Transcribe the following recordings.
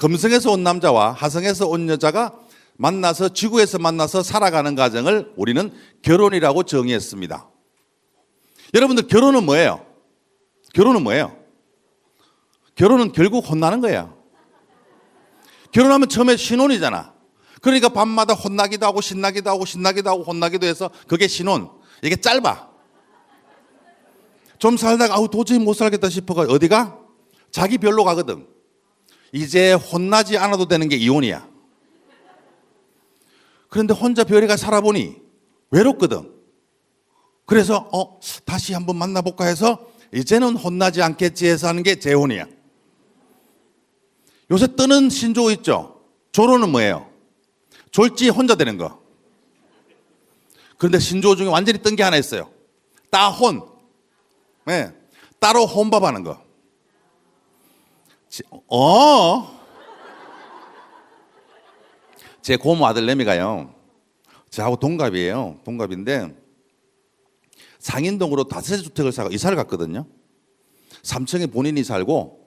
금성에서 온 남자와 하성에서 온 여자가 만나서 지구에서 만나서 살아가는 과정을 우리는 결혼이라고 정의했습니다. 여러분들 결혼은 뭐예요? 결혼은 뭐예요? 결혼은 결국 혼나는 거예요. 결혼하면 처음에 신혼이잖아. 그러니까 밤마다 혼나기도 하고 신나기도 하고 신나기도 하고 혼나기도 해서 그게 신혼. 이게 짧아. 좀 살다가 도저히 못 살겠다 싶어가 어디가? 자기 별로 가거든. 이제 혼나지 않아도 되는 게 이혼이야. 그런데 혼자 별에가 살아보니 외롭거든. 그래서 다시 한번 만나볼까 해서 이제는 혼나지 않겠지 해서 하는 게 재혼이야. 요새 뜨는 신조어 있죠? 조로는 뭐예요? 졸지 혼자 되는 거. 그런데 신조어 중에 완전히 뜬 게 하나 있어요. 따혼. 네. 따로 혼밥하는 거. 제 고모 아들 내미가요. 저하고 동갑이에요. 동갑인데 상인동으로 다세대 주택을 사고 이사를 갔거든요. 3층에 본인이 살고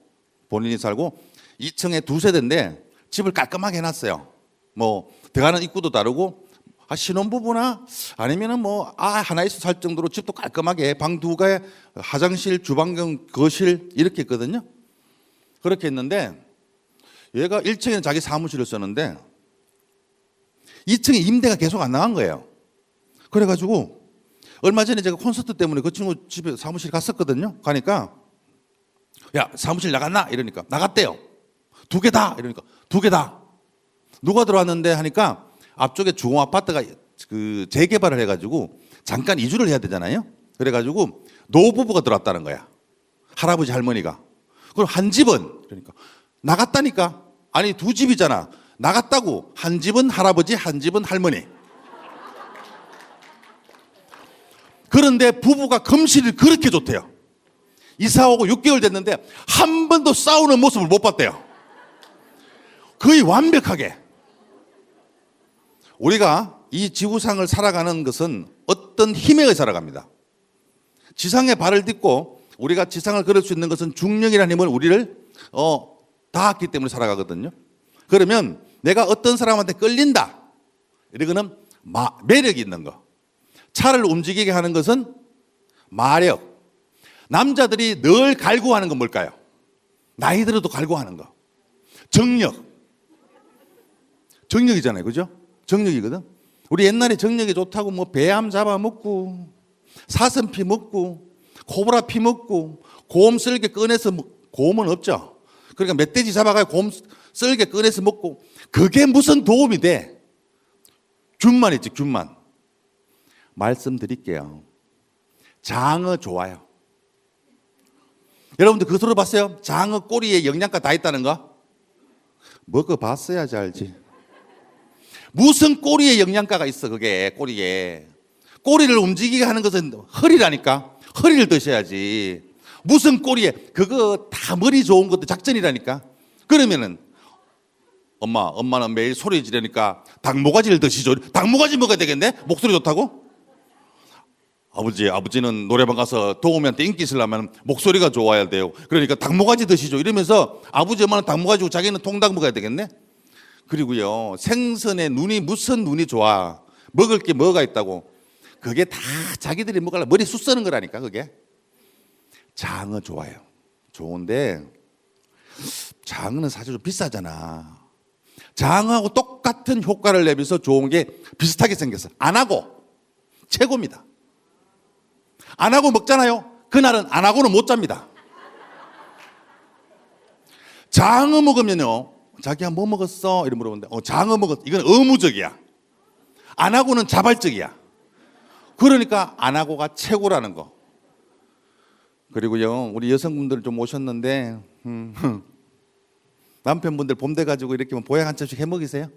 2층에 두 세대인데 집을 깔끔하게 해놨어요. 뭐 들어가는 입구도 다르고 신혼부부나 아니면은 하나 있어 살 정도로 집도 깔끔하게 방 두 개, 화장실, 주방경, 거실 이렇게 있거든요. 그렇게 했는데 얘가 1층에는 자기 사무실을 썼는데 2층에 임대가 계속 안 나간 거예요. 그래가지고 얼마 전에 제가 콘서트 때문에 그 친구 집에 사무실 갔었거든요. 가니까 야 사무실 나갔나? 이러니까 나갔대요. 두 개 다. 이러니까 두 개 다. 누가 들어왔는데 하니까 앞쪽에 주공 아파트가 그 재개발을 해가지고 잠깐 이주를 해야 되잖아요. 그래가지고 노부부가 들어왔다는 거야. 할아버지 할머니가. 그럼 한 집은 그러니까 나갔다니까. 아니 두 집이잖아. 나갔다고. 한 집은 할아버지, 한 집은 할머니. 그런데 부부가 금실이 그렇게 좋대요. 이사 오고 6개월 됐는데 한 번도 싸우는 모습을 못 봤대요. 거의 완벽하게. 우리가 이 지구상을 살아가는 것은 어떤 힘에 의해 살아갑니다. 지상에 발을 딛고 우리가 지상을 걸을 수 있는 것은 중력이라는 힘을 우리를 닿았기 때문에 살아가거든요. 그러면 내가 어떤 사람한테 끌린다. 이거는 매력이 있는 거. 차를 움직이게 하는 것은 마력. 남자들이 늘 갈구하는 건 뭘까요? 나이 들어도 갈구하는 거. 정력. 정력이잖아요. 그죠? 정력이거든. 우리 옛날에 정력이 좋다고 배암 잡아먹고 사슴피 먹고 코브라 피 먹고 곰 쓸개 꺼내서 곰은 없죠. 그러니까 멧돼지 잡아가지고 곰 쓸개 꺼내서 먹고 그게 무슨 도움이 돼? 균만 있지 균만. 말씀드릴게요. 장어 좋아요. 여러분들 그거 들어봤어요? 장어 꼬리에 영양가 다 있다는 거? 먹어봤어야지 알지. 무슨 꼬리에 영양가가 있어 그게 꼬리에. 꼬리를 움직이게 하는 것은 허리라니까. 허리를 드셔야지. 무슨 꼬리에. 그거 다 머리 좋은 것도 작전이라니까. 그러면은 엄마는 매일 소리 지르니까 닭모가지를 드시죠. 닭모가지 먹어야 되겠네? 목소리 좋다고? 아버지는 노래방 가서 도우미한테 인기 있으려면 목소리가 좋아야 돼요. 그러니까 닭모가지 드시죠. 이러면서 아버지 엄마는 닭모가지고 자기는 통닭 먹어야 되겠네? 그리고요, 생선의 눈이 무슨 눈이 좋아. 먹을 게 뭐가 있다고. 그게 다 자기들이 먹으려고 머리 숱 쓰는 거라니까 그게. 장어 좋아요. 좋은데 장어는 사실 좀 비싸잖아. 장어하고 똑같은 효과를 내면서 좋은 게 비슷하게 생겼어. 안 하고 최고입니다. 안 하고 먹잖아요. 그날은 안 하고는 못 잡니다. 장어 먹으면요, 자기야 뭐 먹었어? 이렇게 물어보는데 장어 먹었어. 이건 의무적이야. 안 하고는 자발적이야. 그러니까 안 하고가 최고라는 거. 그리고요, 우리 여성분들 좀 오셨는데 남편분들 봄 돼가지고 이렇게 보약 한 잔씩 해 먹이세요?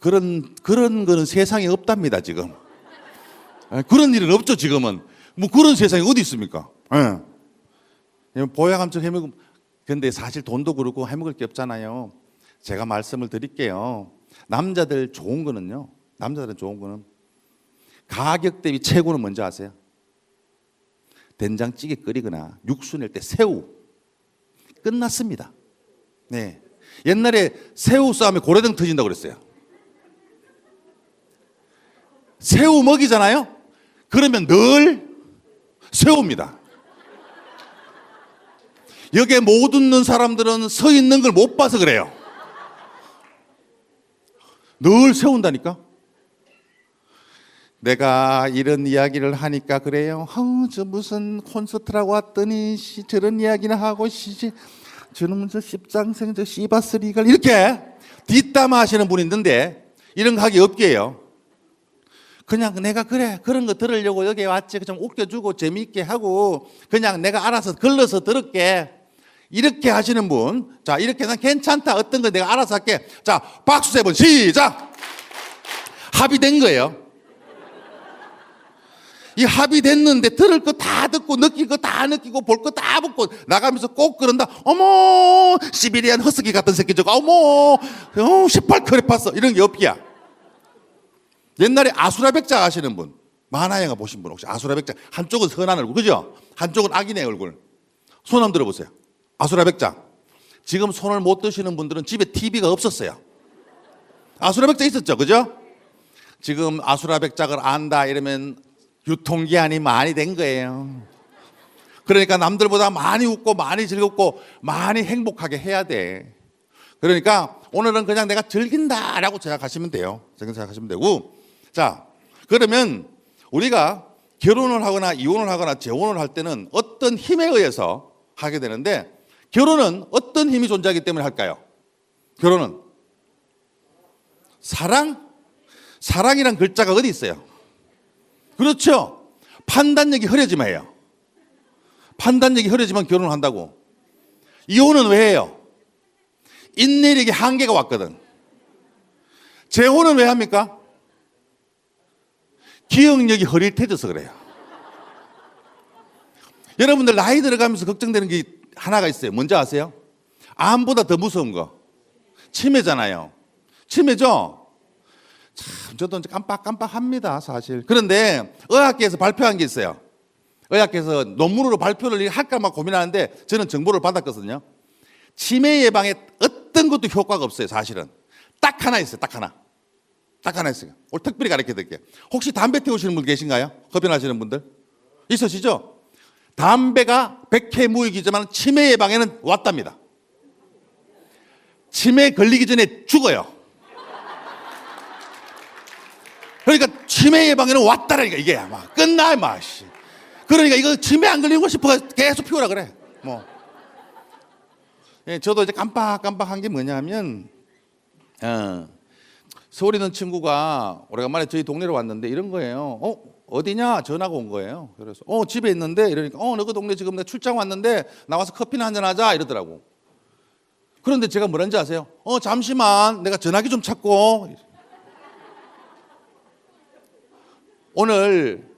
그런 거는 세상에 없답니다 지금. 그런 일은 없죠 지금은. 그런 세상이 어디 있습니까? 보약 한 잔 해 먹으면. 근데 사실 돈도 그렇고 해 먹을 게 없잖아요. 제가 말씀을 드릴게요. 남자들은 좋은 거는 가격 대비 최고는 뭔지 아세요? 된장찌개 끓이거나 육수 낼 때 새우. 끝났습니다. 네. 옛날에 새우 싸움에 고래등 터진다고 그랬어요. 새우 먹이잖아요. 그러면 늘 새우입니다. 여기에 못 웃는 사람들은 서 있는 걸 못 봐서 그래요. 늘 세운다니까. 내가 이런 이야기를 하니까 그래요. 저 무슨 콘서트라고 왔더니 저런 이야기나 하고 저놈은 저 십장생 저 씨바스리갈 이렇게 뒷담화 하시는 분이 있는데 이런 거 하기 없게요. 그냥 내가 그래 그런 거 들으려고 여기 왔지 좀 웃겨주고 재미있게 하고 그냥 내가 알아서 걸러서 들을게 이렇게 하시는 분, 자 이렇게 난 괜찮다 어떤 거 내가 알아서 할게. 자 박수 3번 시작. 합의된 거예요. 이 합의됐는데 들을 거 다 듣고 느낄 거 다 느끼고 볼 거 다 보고 나가면서 꼭 그런다. 어머 시베리안 허스키 같은 새끼 저거 어머 18크레파스 이런 게 없기야. 옛날에 아수라백작 아시는 분, 만화 영화 보신 분 혹시 아수라백작 한쪽은 선한 얼굴 그죠? 한쪽은 악인의 얼굴. 손 한번 들어보세요. 아수라백작. 지금 손을 못 드시는 분들은 집에 TV가 없었어요. 아수라백작 있었죠 그죠? 지금 아수라백작을 안다 이러면 유통기한이 많이 된 거예요. 그러니까 남들보다 많이 웃고 많이 즐겁고 많이 행복하게 해야 돼. 그러니까 오늘은 그냥 내가 즐긴다라고 생각하시면 돼요. 생각하시면 되고. 자, 그러면 우리가 결혼을 하거나 이혼을 하거나 재혼을 할 때는 어떤 힘에 의해서 하게 되는데 결혼은 어떤 힘이 존재하기 때문에 할까요? 결혼은 사랑이란 글자가 어디 있어요? 그렇죠. 판단력이 흐려지면 해요. 판단력이 흐려지면 결혼을 한다고. 이혼은 왜 해요? 인내력의 한계가 왔거든. 재혼은 왜 합니까? 기억력이 흐릿해져서 그래요. 여러분들 나이 들어가면서 걱정되는 게 하나가 있어요. 뭔지 아세요? 암보다 더 무서운 거. 치매잖아요. 치매죠? 참, 저도 이제 깜빡깜빡합니다, 사실. 그런데 의학계에서 발표한 게 있어요. 의학계에서 논문으로 발표를 할까 막 고민하는데 저는 정보를 받았거든요. 치매 예방에 어떤 것도 효과가 없어요, 사실은. 딱 하나 있어요, 딱 하나. 딱 하나 있어요. 오늘 특별히 가르쳐 드릴게요. 혹시 담배 태우시는 분 계신가요? 흡연하시는 분들? 있으시죠? 담배가 백해무익이지만 치매 예방에는 왔답니다. 치매 걸리기 전에 죽어요. 그러니까 치매 예방에는 왔다라니까 이게 막 끝나 막. 그러니까 이거 치매 안 걸리고 싶어 계속 피우라 그래. 뭐. 예, 저도 이제 깜빡깜빡한 게 뭐냐면 서울에 있는 친구가 오래간만에 저희 동네로 왔는데 이런 거예요. 어디냐 전화가 온 거예요. 그래서 집에 있는데 이러니까 너 그 동네 지금 내가 출장 왔는데 나와서 커피나 한잔 하자 이러더라고. 그런데 제가 뭐라는지 아세요? 잠시만 내가 전화기 좀 찾고. 오늘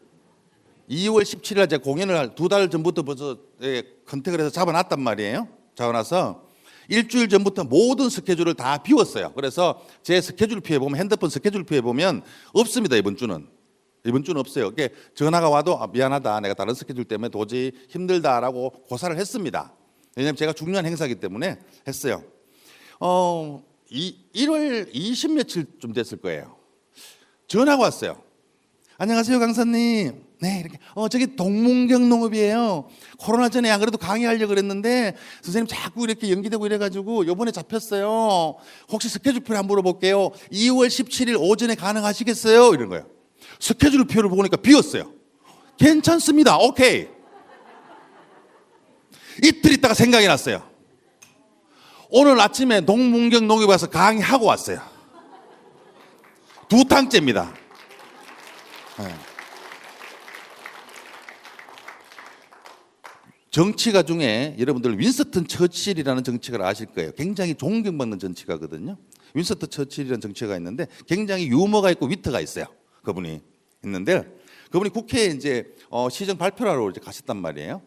2월 17일 날 제가 공연을 2달 전부터 벌써 컨택을 해서 잡아놨단 말이에요. 잡아놔서 일주일 전부터 모든 스케줄을 다 비웠어요. 그래서 제 스케줄표에 보면 핸드폰 스케줄표에 보면 없습니다. 이번 주는 없어요. 그게 전화가 와도 미안하다. 내가 다른 스케줄 때문에 도저히 힘들다라고 고사를 했습니다. 왜냐하면 제가 중요한 행사이기 때문에 했어요. 1월 20 며칠쯤 됐을 거예요. 전화가 왔어요. 안녕하세요 강사님. 네 이렇게 저기 동문경농업이에요. 코로나 전에 안 그래도 강의하려고 그랬는데 선생님 자꾸 이렇게 연기되고 이래가지고 요번에 잡혔어요. 혹시 스케줄표를 한번 물어볼게요. 2월 17일 오전에 가능하시겠어요? 이런 거예요. 스케줄표를 보니까 비었어요. 괜찮습니다. 오케이. 이틀 있다가 생각이 났어요. 오늘 아침에 동문경농업에 가서 강의하고 왔어요. 2탕째입니다. 네. 정치가 중에 여러분들 윈스턴 처칠이라는 정치가를 아실 거예요. 굉장히 존경받는 정치가거든요. 윈스턴 처칠이라는 정치가가 있는데 굉장히 유머가 있고 위트가 있어요. 그분이 있는데 그분이 국회에 이제 시정 발표를 하러 이제 가셨단 말이에요.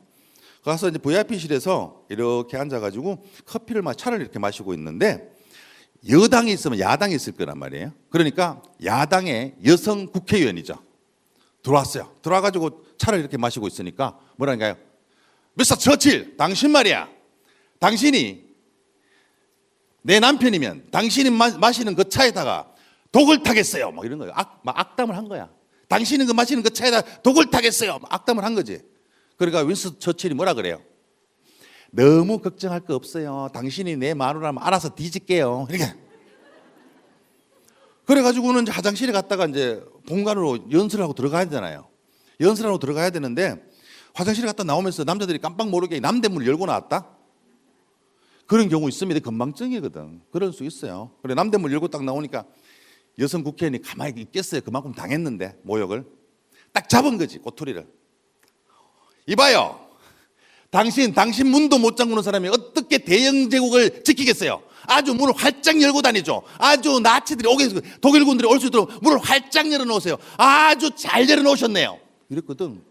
가서 이제 VIP실에서 이렇게 앉아가지고 차를 이렇게 마시고 있는데 여당이 있으면 야당이 있을 거란 말이에요. 그러니까 야당의 여성 국회의원이죠. 들어왔어요. 들어와가지고 차를 이렇게 마시고 있으니까 뭐라는가요? 미스터 처칠, 당신 말이야. 당신이 내 남편이면 당신이 마시는 그 차에다가 독을 타겠어요. 막 이런 거예요. 막 악담을 한 거야. 당신은 그 마시는 그 차에다 독을 타겠어요. 막 악담을 한 거지. 그러니까 윈스턴 처칠이 뭐라 그래요? 너무 걱정할 거 없어요. 당신이 내 마누라면 알아서 뒤질게요. 이렇게. 그래가지고는 이제 화장실에 갔다가 이제 본관으로 연설하고 들어가야 되잖아요. 연설하고 들어가야 되는데 화장실에 갔다 나오면서 남자들이 깜빡 모르게 남대문을 열고 나왔다? 그런 경우 있습니다. 건망증이거든. 그럴 수 있어요. 그래 남대문 열고 딱 나오니까 여성 국회의원이 가만히 있겠어요. 그만큼 당했는데 모욕을. 딱 잡은 거지 꼬투리를. 이봐요. 당신 문도 못 잠그는 사람이 어떻게 대영 제국을 지키겠어요? 아주 문을 활짝 열고 다니죠. 아주 나치들이 독일군들이 올 수 있도록 문을 활짝 열어놓으세요. 아주 잘 열어놓으셨네요. 이랬거든.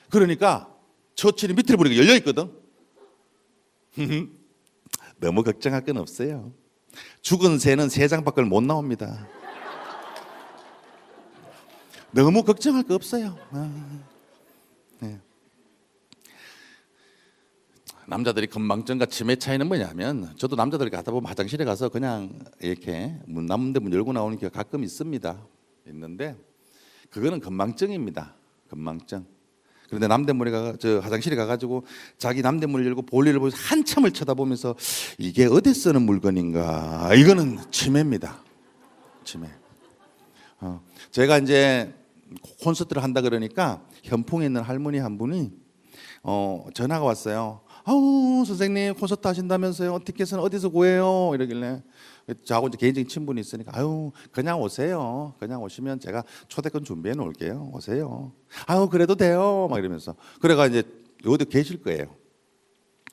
그러니까 처칠이 밑을 보니까 열려있거든. 너무 걱정할 건 없어요. 죽은 새는 새장 밖을 못 나옵니다. 너무 걱정할 거 없어요. 네. 남자들이 건망증과 치매 차이는 뭐냐면 저도 남자들이 가다 보면 화장실에 가서 그냥 이렇게 남대문 열고 나오는 경우가 가끔 있습니다. 있는데 그거는 건망증입니다. 건망증. 그런데 남대문에 화장실에 가가지고 자기 남대문을 열고 볼일을 보면서 한참을 쳐다보면서 이게 어디 쓰는 물건인가? 이거는 치매입니다. 치매. 제가 이제 콘서트를 한다 그러니까 현풍에 있는 할머니 한 분이 전화가 왔어요. 아우 선생님 콘서트 하신다면서요? 티켓은 어디서 구해요? 이러길래 저하고 이제 개인적인 친분이 있으니까 아유 그냥 오세요. 그냥 오시면 제가 초대권 준비해 놓을게요. 오세요. 아유 그래도 돼요. 막 이러면서 그래가 이제 어디 계실 거예요.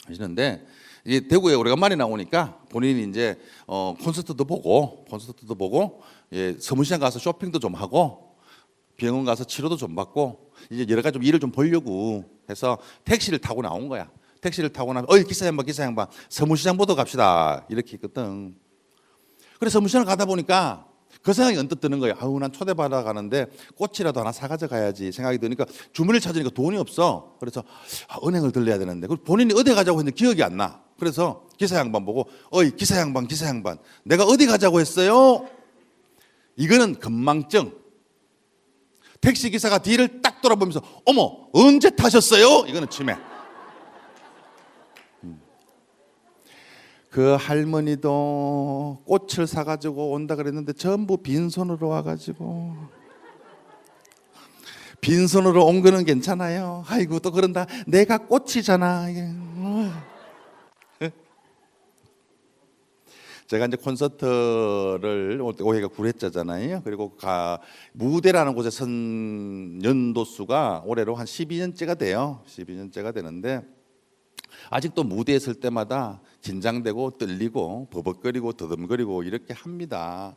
하시는데 이제 대구에 오래간만에 나오니까 본인이 이제 콘서트도 보고 예, 서문시장 가서 쇼핑도 좀 하고 병원 가서 치료도 좀 받고 이제 여러 가지 좀 일을 좀 보려고 해서 택시를 타고 나온 거야. 택시를 타고 나면 기사 양반 서문시장 보러 갑시다 이렇게 했거든. 그래서 서문시장을 가다 보니까 그 생각이 언뜻 드는 거예요. 아우 난 초대받아 가는데 꽃이라도 하나 사가져 가야지 생각이 드니까 주머니를 찾으니까 돈이 없어. 그래서 은행을 들려야 되는데 본인이 어디 가자고 했는데 기억이 안 나. 그래서 기사 양반 보고 기사 양반 내가 어디 가자고 했어요? 이거는 건망증. 택시 기사가 뒤를 딱 돌아보면서 어머 언제 타셨어요? 이거는 치매. 그 할머니도 꽃을 사가지고 온다 그랬는데 전부 빈손으로 와가지고 빈손으로 온 거는 괜찮아요. 아이고 또 그런다. 내가 꽃이잖아. 제가 이제 콘서트를 올해가 9회째잖아요. 그리고 무대라는 곳에 선 연도수가 올해로 한 12년째가 돼요. 12년째가 되는데 아직도 무대에 설 때마다 긴장되고 떨리고 버벅거리고 더듬거리고 이렇게 합니다.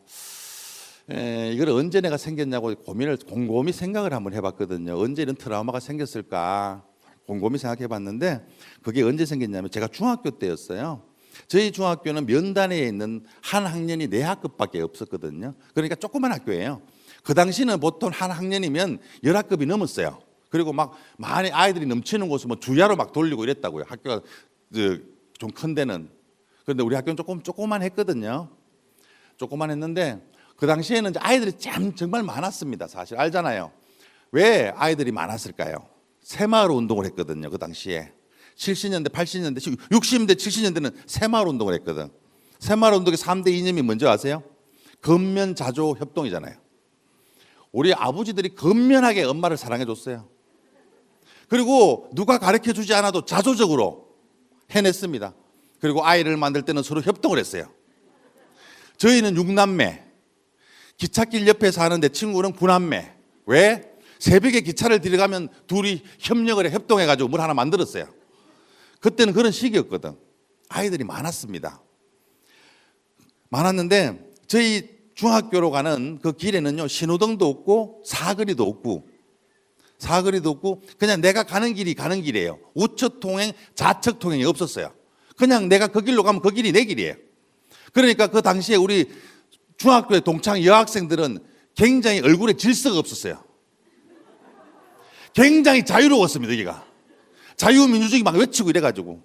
이걸 언제 내가 생겼냐고 곰곰이 생각을 한번 해봤거든요. 언제 이런 트라우마가 생겼을까 곰곰이 생각해봤는데 그게 언제 생겼냐면 제가 중학교 때였어요. 저희 중학교는 면단에 있는 한 학년이 4학급밖에 없었거든요. 그러니까 조그만 학교예요. 그 당시는 보통 한 학년이면 10학급이 넘었어요. 그리고 막 많이 아이들이 넘치는 곳을 뭐 주야로 막 돌리고 이랬다고요. 학교가 좀 큰 데는. 그런데 우리 학교는 조그만 했거든요. 조그만 했는데 그 당시에는 아이들이 정말 많았습니다. 사실 알잖아요. 왜 아이들이 많았을까요? 새마을 운동을 했거든요. 그 당시에 70년대, 80년대, 60년대, 70년대는 새마을 운동을 했거든. 새마을 운동의 3대 이념이 뭔지 아세요? 근면, 자조, 협동이잖아요. 우리 아버지들이 근면하게 엄마를 사랑해 줬어요. 그리고 누가 가르쳐 주지 않아도 자조적으로 해냈습니다. 그리고 아이를 만들 때는 서로 협동을 했어요. 저희는 6남매. 기찻길 옆에 사는 내 친구는 9남매. 왜? 새벽에 기차를 들어가면 둘이 협력을 해 협동해가지고 뭘 하나 만들었어요. 그때는 그런 시기였거든. 아이들이 많았습니다. 많았는데 저희 중학교로 가는 그 길에는요 신호등도 없고 사거리도 없고 그냥 내가 가는 길이에요. 우측 통행, 좌측 통행이 없었어요. 그냥 내가 그 길로 가면 그 길이 내 길이에요. 그러니까 그 당시에 우리 중학교의 동창 여학생들은 굉장히 얼굴에 질서가 없었어요. 굉장히 자유로웠습니다. 여기가 자유민주주의 막 외치고 이래가지고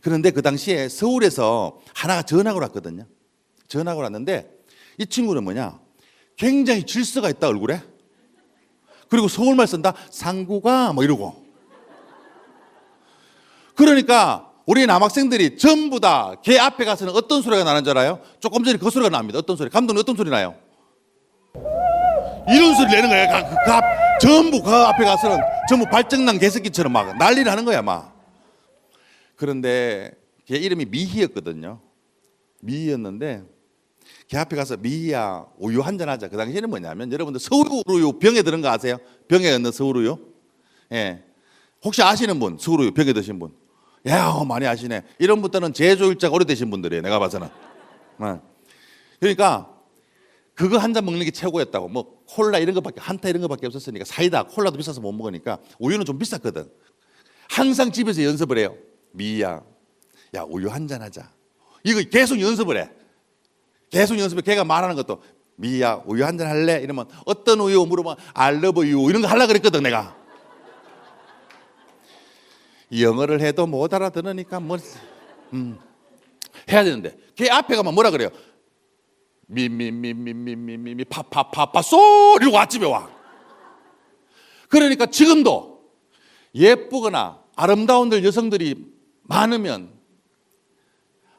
그런데 그 당시에 서울에서 하나가 전학을 왔거든요. 전학을 왔는데 이 친구는 뭐냐? 굉장히 질서가 있다 얼굴에. 그리고 서울말 쓴다. 상구가 뭐 이러고. 그러니까 우리 남학생들이 전부 다 걔 앞에 가서는 어떤 소리가 나는 줄 알아요? 조금 전에 그 소리가 납니다. 어떤 소리? 감독님 어떤 소리 나요? 이런 소리 내는 거야. 전부 그 앞에 가서는 전부 발정난 개새끼처럼 막 난리를 하는 거야 막. 그런데 걔 이름이 미희였거든요. 미희였는데 걔 앞에 가서 미희야 우유 한잔 하자. 그 당시에는 뭐냐면 여러분들 서울우유 병에 드는 거 아세요? 병에 넣는 서울우유. 예. 혹시 아시는 분? 서울우유 병에 드신 분? 야 많이 아시네. 이런 분들은 제조일자가 오래되신 분들이에요. 내가 봐서는. 그러니까 그거 한 잔 먹는 게 최고였다고. 뭐 콜라 이런 거밖에 한타 이런 거밖에 없었으니까 사이다 콜라도 비싸서 못 먹으니까 우유는 좀 비쌌거든. 항상 집에서 연습을 해요. 미희야 야 우유 한잔 하자. 이거 계속 연습을 해. 계속 연습해. 걔가 말하는 것도 미희야 우유 한잔 할래? 이러면 어떤 우유 물어보면 I love you 이런 거 하려고 그랬거든 내가. 영어를 해도 못 알아들으니까 뭐 해야 되는데 걔 앞에 가면 뭐라 그래요? 미미미미미미미 파파파파 소리로 왓집에 와. 그러니까 지금도 예쁘거나 아름다운 여성들이 많으면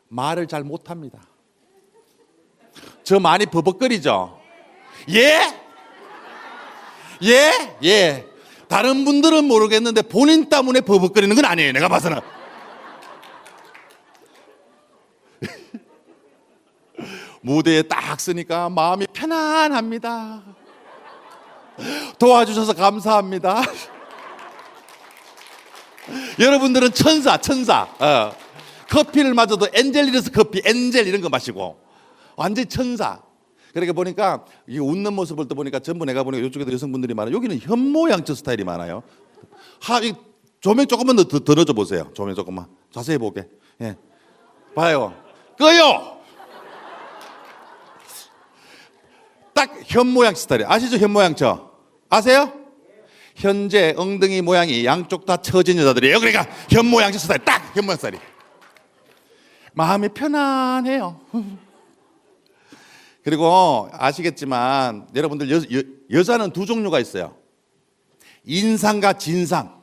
말을 잘 못합니다. 저 많이 버벅거리죠? 예? 예? 예. 다른 분들은 모르겠는데 본인 때문에 버벅거리는 건 아니에요. 내가 봐서는. 무대에 딱 서니까 마음이 편안합니다. 도와주셔서 감사합니다. 여러분들은 천사. 커피를 마셔도 엔젤리너스 커피, 엔젤 이런 거 마시고 완전 천사. 그렇게 보니까 이 웃는 모습을 또 보니까 전부 내가 보니까 이쪽에도 여성분들이 많아요. 여기는 현모양처 스타일이 많아요. 이 조명 조금만 더 넣어줘 보세요. 조명 조금만 자세히 보게. 예, 봐요. 꺼요. 딱 현모양 스타일. 아시죠? 현모양처 아세요? 현재 엉덩이 모양이 양쪽 다 처진 여자들이에요. 그러니까 현모양처 스타일. 딱 현모양 스타일이. 마음이 편안해요. 그리고 아시겠지만 여러분들 여자는 두 종류가 있어요. 인상과 진상.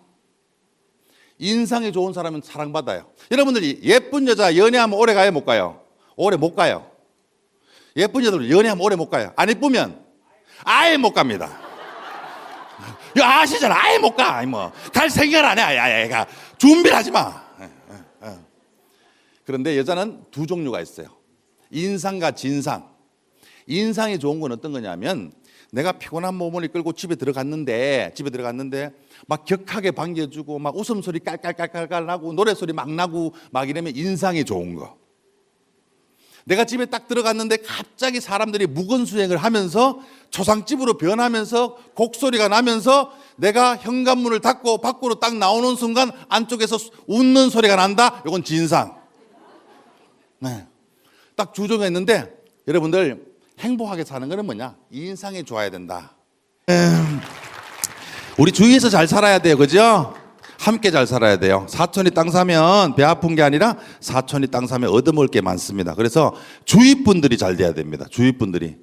인상이 좋은 사람은 사랑받아요. 여러분들이 예쁜 여자 연애하면 오래 가요? 못 가요? 오래 못 가요. 예쁜 여자들 연애하면 오래 못 가요. 안 예쁘면 아예 못 갑니다. 이거 아시잖아. 아예 못 가. 뭐 갈 생각을 안 해. 아예 준비를 하지 마. 그런데 여자는 두 종류가 있어요. 인상과 진상. 인상이 좋은 건 어떤 거냐면 내가 피곤한 몸을 이끌고 집에 들어갔는데 막 격하게 반겨주고 막 웃음소리 깔깔깔깔 나고 노래소리 막 나고 막 이러면 인상이 좋은 거. 내가 집에 딱 들어갔는데 갑자기 사람들이 무건수행을 하면서 초상집으로 변하면서 곡소리가 나면서 내가 현관문을 닫고 밖으로 딱 나오는 순간 안쪽에서 웃는 소리가 난다. 이건 진상. 네. 딱 주종이 있는데 여러분들 행복하게 사는 거는 뭐냐? 인상이 좋아야 된다. 우리 주위에서 잘 살아야 돼요. 그죠? 함께 잘 살아야 돼요. 사촌이 땅 사면 배 아픈 게 아니라 사촌이 땅 사면 얻어먹을 게 많습니다. 그래서 주위 분들이 잘 돼야 됩니다. 주위 분들이.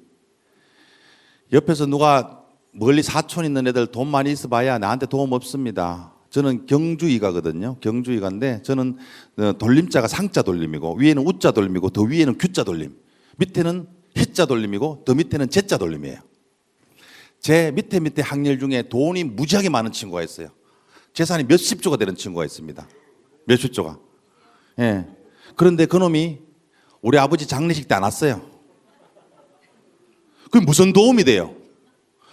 옆에서 누가 멀리 사촌 있는 애들 돈 많이 있어 봐야 나한테 도움 없습니다. 저는 경주이가거든요. 경주이가인데 저는 돌림자가 상자 돌림이고 위에는 우자 돌림이고 더 위에는 규자 돌림. 밑에는 해자 돌림이고 더 밑에는 제자 돌림이에요. 제 밑에 학렬 중에 돈이 무지하게 많은 친구가 있어요. 재산이 몇십 조가 되는 친구가 있습니다. 몇십 조가. 예. 그런데 그놈이 우리 아버지 장례식 때 안 왔어요. 그게 무슨 도움이 돼요?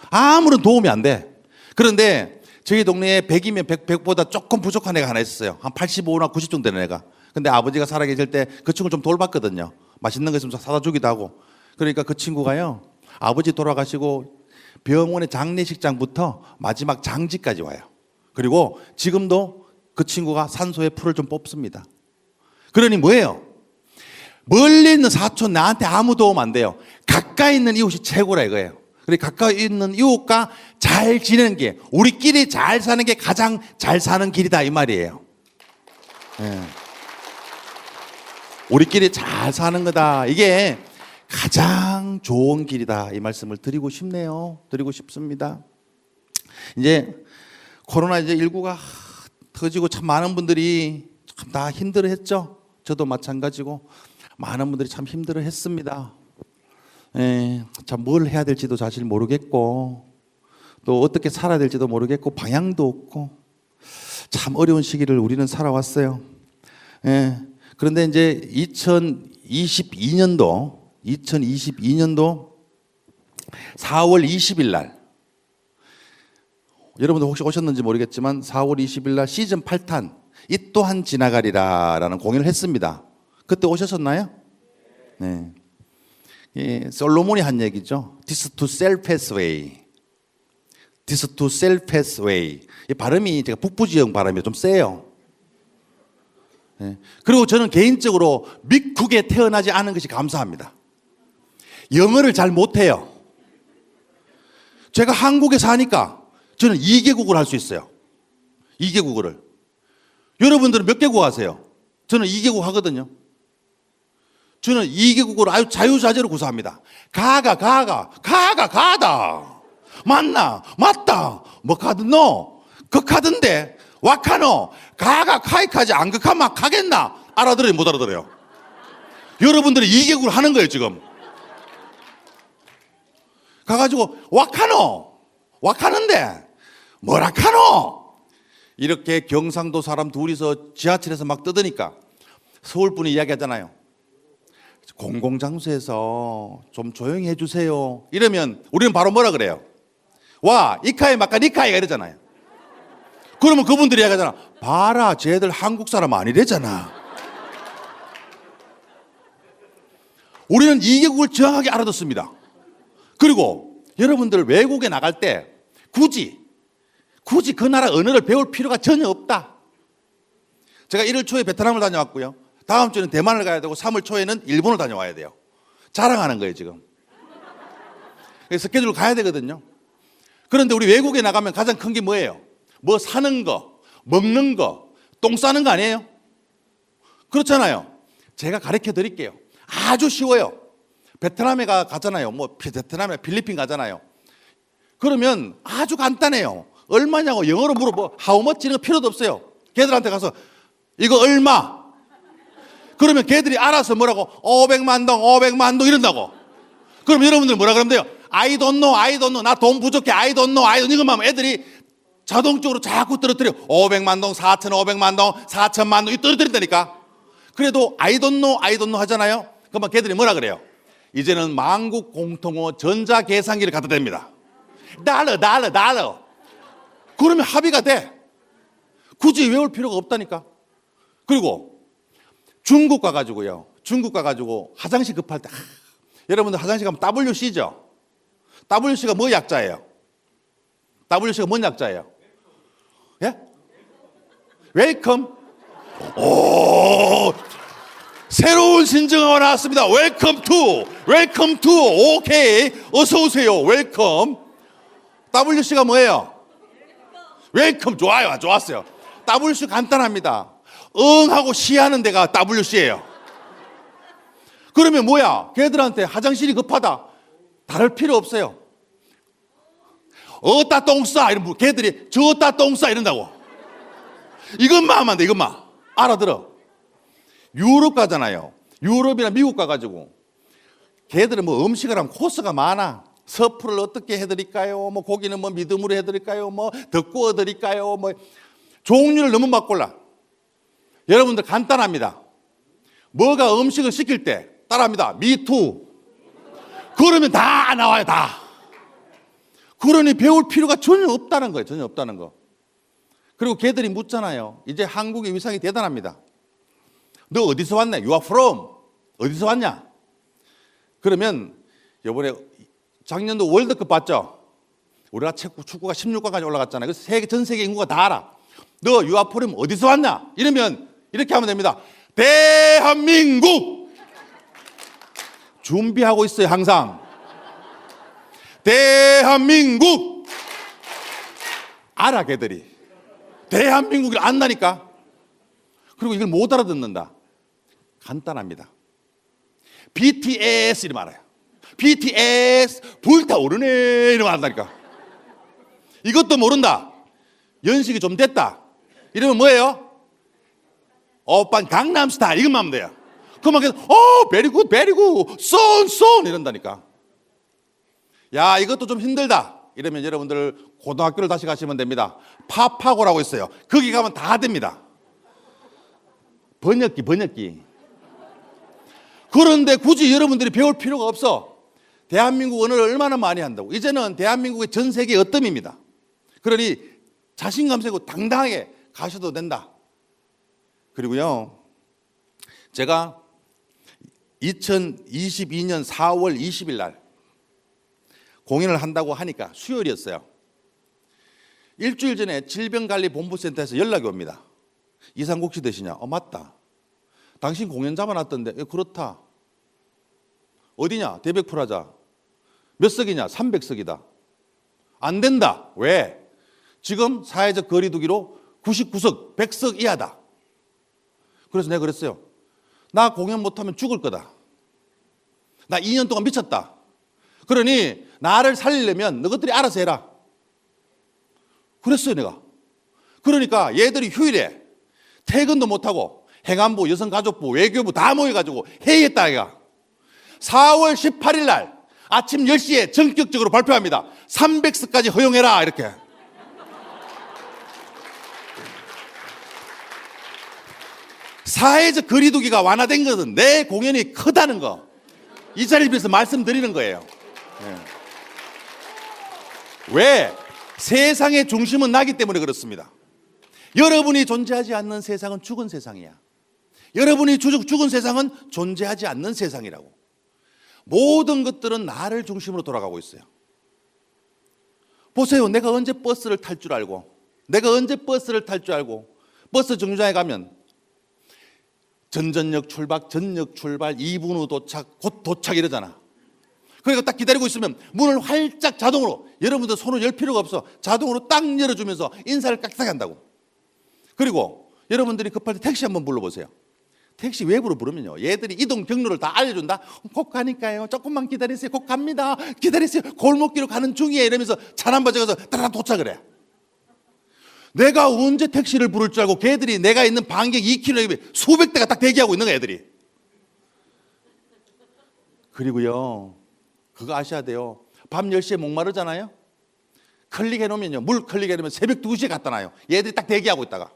아무런 도움이 안 돼. 그런데 저희 동네에 100이면 100보다 조금 부족한 애가 하나 있었어요. 한 85나 90 정도 되는 애가. 근데 아버지가 살아계실 때 그 친구를 좀 돌봤거든요. 맛있는 거 있으면 사다 주기도 하고. 그러니까 그 친구가요, 아버지 돌아가시고 병원의 장례식장부터 마지막 장지까지 와요. 그리고 지금도 그 친구가 산소에 풀을 좀 뽑습니다. 그러니 뭐예요? 멀리 있는 사촌 나한테 아무 도움 안 돼요. 가까이 있는 이웃이 최고라 이거예요. 그러니까 가까이 있는 이웃과 잘 지내는 게, 우리끼리 잘 사는 게 가장 잘 사는 길이다 이 말이에요. 네. 우리끼리 잘 사는 거다. 이게 가장 좋은 길이다. 이 말씀을 드리고 싶네요. 드리고 싶습니다. 이제 코로나 이제 19가 터지고 참 많은 분들이 참 다 힘들어했죠. 저도 마찬가지고 많은 분들이 참 힘들어했습니다. 참 뭘 해야 될지도 사실 모르겠고 또 어떻게 살아야 될지도 모르겠고 방향도 없고 참 어려운 시기를 우리는 살아왔어요. 그런데 이제 2022년도 4월 20일 날 여러분들 혹시 오셨는지 모르겠지만 4월 20일 날 시즌 8탄 이 또한 지나가리라 라는 공연을 했습니다. 그때 오셨었나요? 네. 솔로몬이 한 얘기죠. This to self-pass way. This to self-pass way. 이 발음이 제가 북부 지역 발음이 좀 세요. 네. 그리고 저는 개인적으로 미국에 태어나지 않은 것이 감사합니다. 영어를 잘 못해요. 제가 한국에 사니까 저는 2개국을 할 수 있어요. 2개국어를. 여러분들은 몇 개국 하세요? 저는 2개국 하거든요. 저는 2개국어를 아주 자유자재로 구사합니다. 가다. 맞다. 뭐 카드노? 그 카드인데 와카노 가가 카이카지 안 그카마 가겠나? 알아들어요? 못 알아들어요? 여러분들이 2개국을 하는 거예요 지금. 가가지고 와카는데 뭐라카노? 이렇게 경상도 사람 둘이서 지하철에서 막 떠드니까 서울 분이 이야기하잖아요. 공공장소에서 좀 조용히 해주세요. 이러면 우리는 바로 뭐라 그래요? 와 이카이 마카 니카이가 이러잖아요. 그러면 그분들이 이야기하잖아. 봐라 쟤들 한국 사람 아니래잖아. 우리는 2개국을 정확하게 알아듣습니다. 그리고 여러분들 외국에 나갈 때 굳이 그 나라 언어를 배울 필요가 전혀 없다. 제가 1월 초에 베트남을 다녀왔고요. 다음 주에는 대만을 가야 되고 3월 초에는 일본을 다녀와야 돼요. 자랑하는 거예요 지금. 스케줄 가야 되거든요. 그런데 우리 외국에 나가면 가장 큰 게 뭐예요? 뭐 사는 거, 먹는 거, 똥 싸는 거 아니에요? 그렇잖아요. 제가 가르쳐 드릴게요. 아주 쉬워요. 베트남에 가잖아요. 뭐 베트남이나 필리핀 가잖아요. 그러면 아주 간단해요. 얼마냐고 영어로 물어보. How much 이런 거 필요도 없어요. 걔들한테 가서 이거 얼마? 그러면 걔들이 알아서 뭐라고 500만 동 이런다고. 그럼 여러분들 뭐라 그러면 돼요? I don't know. 나 돈 부족해. I don't know. 이것만 하면 애들이 자동적으로 자꾸 떨어뜨려. 500만 동, 4,500만 동, 4,000만 동 이 떨어뜨린다니까. 그래도 I don't know 하잖아요. 그러면 걔들이 뭐라 그래요? 이제는 만국 공통어 전자계산기를 갖다 댑니다. 달러. 그러면 합의가 돼. 굳이 외울 필요가 없다니까. 그리고 중국 가가지고 화장실 급할 때 여러분들 화장실 가면 WC죠? WC가 뭐 약자예요? WC가 뭔 약자예요? 예? 웰컴. 오, 새로운 신정어가 나왔습니다. 웰컴 투. 오케이. 어서 오세요. 웰컴. WC가 뭐예요? 웰컴. 좋았어요. WC 간단합니다. 응하고 시하는 데가 WC예요. 그러면 뭐야? 걔들한테 화장실이 급하다. 다를 필요 없어요. 어따 똥 싸. 이러면 걔들이 저따 똥 싸. 이런다고. 이것만 하면 안 돼. 이것만. 알아들어. 유럽 가잖아요. 유럽이나 미국 가가지고 걔들은 뭐 음식을 하면 코스가 많아. 서프를 어떻게 해드릴까요? 뭐 고기는 뭐 미듬으로 해드릴까요? 뭐 더 구워드릴까요? 뭐 종류를 너무 막 골라. 여러분들 간단합니다. 뭐가 음식을 시킬 때 따라합니다. 미투. 그러면 다 나와요. 다. 그러니 배울 필요가 전혀 없다는 거예요. 전혀 없다는 거. 그리고 걔들이 묻잖아요. 이제 한국의 위상이 대단합니다. 너 어디서 왔냐? You are from. 어디서 왔냐? 그러면 이번에 작년도 월드컵 봤죠? 우리가 축구가 16강까지 올라갔잖아요. 그래서 전 세계 인구가 다 알아. 너 You are from 어디서 왔냐? 이러면 이렇게 하면 됩니다. 대한민국. 준비하고 있어요. 항상. 대한민국. 알아 걔들이. 대한민국을 안다니까. 그리고 이걸 못 알아듣는다. 간단합니다. BTS 이러면 알아요. BTS 불타오르네 이러면 안다니까. 이것도 모른다. 연식이 좀 됐다. 이러면 뭐예요? 오빠 강남스타일 이것만 하면 돼요. 그만 계속 베리굿 베리굿 쏜 이런다니까. 야 이것도 좀 힘들다. 이러면 여러분들 고등학교를 다시 가시면 됩니다. 파파고라고 있어요. 거기 가면 다 됩니다. 번역기. 그런데 굳이 여러분들이 배울 필요가 없어. 대한민국 언어를 얼마나 많이 한다고. 이제는 대한민국의 전 세계 어뜸입니다. 그러니 자신감 세고 당당하게 가셔도 된다. 그리고요, 제가 2022년 4월 20일 날 공연을 한다고 하니까 수요일이었어요. 일주일 전에 질병관리본부센터에서 연락이 옵니다. 이상국 씨 되시냐? 맞다. 당신 공연 잡아놨던데. 그렇다. 어디냐? 대백프라자. 몇 석이냐? 300석이다. 안 된다. 왜? 지금 사회적 거리두기로 99석, 100석 이하다. 그래서 내가 그랬어요. 나 공연 못하면 죽을 거다. 나 2년 동안 미쳤다. 그러니 나를 살리려면 너희들이 알아서 해라. 그랬어요 내가. 그러니까 얘들이 휴일에 퇴근도 못하고 행안부, 여성가족부, 외교부 다 모여가지고 회의했다 얘가. 4월 18일 날 아침 10시에 전격적으로 발표합니다. 300석까지 허용해라 이렇게. 사회적 거리두기가 완화된 것은 내 공연이 크다는 거. 이 자리를 빌어서 말씀드리는 거예요. 네. 왜? 세상의 중심은 나기 때문에 그렇습니다. 여러분이 존재하지 않는 세상은 죽은 세상이야. 여러분이 죽은 세상은 존재하지 않는 세상이라고. 모든 것들은 나를 중심으로 돌아가고 있어요. 보세요. 내가 언제 버스를 탈 줄 알고, 내가 언제 버스를 탈 줄 알고, 버스 정류장에 가면 전전역 출발, 전역 출발, 2분 후 도착, 곧 도착 이러잖아. 그러니까 딱 기다리고 있으면 문을 활짝 자동으로, 여러분들 손을 열 필요가 없어. 자동으로 딱 열어주면서 인사를 깍딱 한다고. 그리고 여러분들이 급할 때 택시 한번 불러보세요. 택시 외부로 부르면요, 얘들이 이동 경로를 다 알려준다. 곧 가니까요. 조금만 기다리세요. 곧 갑니다. 기다리세요. 골목길로 가는 중이에요. 이러면서 차 남바져가서 따라 도착을 해. 내가 언제 택시를 부를 줄 알고 걔들이 내가 있는 반경 2km 수백 대가 딱 대기하고 있는 거야 애들이. 그리고요, 그거 아셔야 돼요. 밤 10시에 목마르잖아요. 클릭해놓으면요, 물 클릭해놓으면 새벽 2시에 갖다 놔요. 얘들이 딱 대기하고 있다가.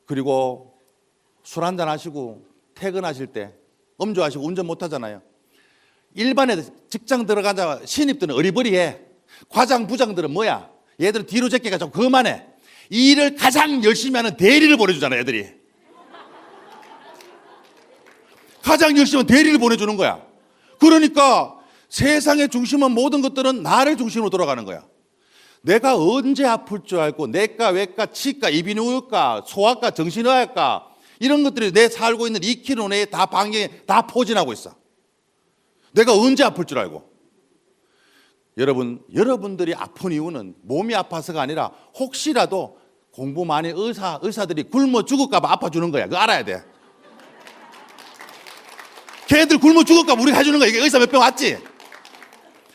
그리고 술 한잔 하시고 퇴근하실 때 음주하시고 운전 못하잖아요. 일반에 직장 들어가자 신입들은 어리버리해. 과장 부장들은 뭐야? 얘들은 뒤로 제껴가지고 그만해. 일을 가장 열심히 하는 대리를 보내주잖아 애들이. 가장 열심히 하는 대리를 보내주는 거야. 그러니까 세상의 중심은 모든 것들은 나를 중심으로 돌아가는 거야. 내가 언제 아플 줄 알고 내과, 외과, 치과, 이비인후과, 소아과, 정신의학과 이런 것들이 내 살고 있는 2km 내에 다 반경에 다 포진하고 있어. 내가 언제 아플 줄 알고. 여러분들이 아픈 이유는 몸이 아파서가 아니라 혹시라도 공부 많이 의사들이 굶어 죽을까 봐 아파주는 거야. 그거 알아야 돼. 걔들 굶어 죽을까 봐 우리가 해주는 거야. 이게 의사 몇 병 왔지?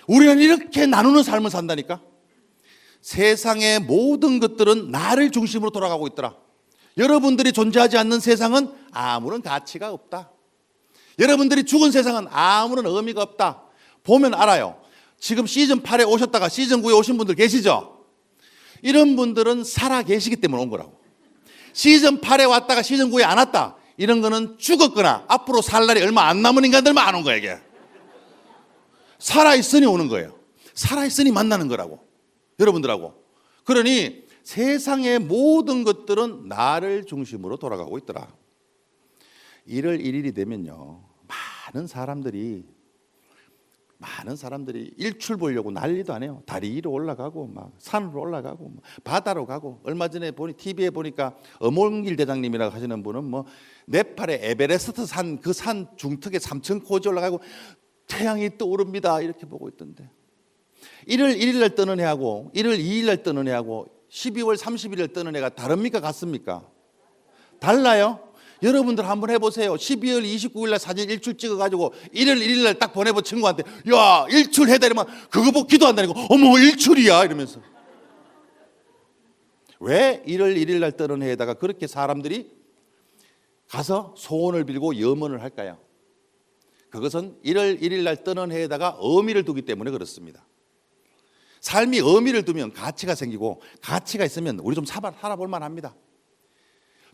우리는 이렇게 나누는 삶을 산다니까. 세상의 모든 것들은 나를 중심으로 돌아가고 있더라. 여러분들이 존재하지 않는 세상은 아무런 가치가 없다. 여러분들이 죽은 세상은 아무런 의미가 없다. 보면 알아요. 지금 시즌 8에 오셨다가 시즌 9에 오신 분들 계시죠? 이런 분들은 살아 계시기 때문에 온 거라고. 시즌 8에 왔다가 시즌 9에 안 왔다. 이런 거는 죽었거나 앞으로 살 날이 얼마 안 남은 인간들만 안 온 거야 이게. 살아있으니 오는 거예요. 살아있으니 만나는 거라고. 여러분들하고. 그러니 세상의 모든 것들은 나를 중심으로 돌아가고 있더라. 1월 1일이 되면요, 많은 사람들이 일출 보려고 난리도 안 해요. 다리 위로 올라가고 막 산으로 올라가고 바다로 가고. 얼마 전에 TV에 보니까 엄원길 대장님이라고 하시는 분은 뭐 네팔의 에베레스트 산 그 산 중턱에 3,000고지 올라가고 태양이 떠오릅니다 이렇게 보고 있던데. 1월 1일 날 뜨는 해하고 1월 2일 날 뜨는 해하고 12월 30일 날 뜨는 해가 다릅니까? 같습니까? 달라요. 여러분들 한번 해보세요. 12월 29일 날 사진 일출 찍어가지고 1월 1일 날 딱 보내본 친구한테 야 일출 해다 이러면 그거 보고 기도한다니까. 어머 일출이야 이러면서. 왜 1월 1일 날 뜨는 해에다가 그렇게 사람들이 가서 소원을 빌고 염원을 할까요? 그것은 1월 1일 날 뜨는 해에다가 의미를 두기 때문에 그렇습니다. 삶이 의미를 두면 가치가 생기고 가치가 있으면 우리 좀 살아볼 만합니다.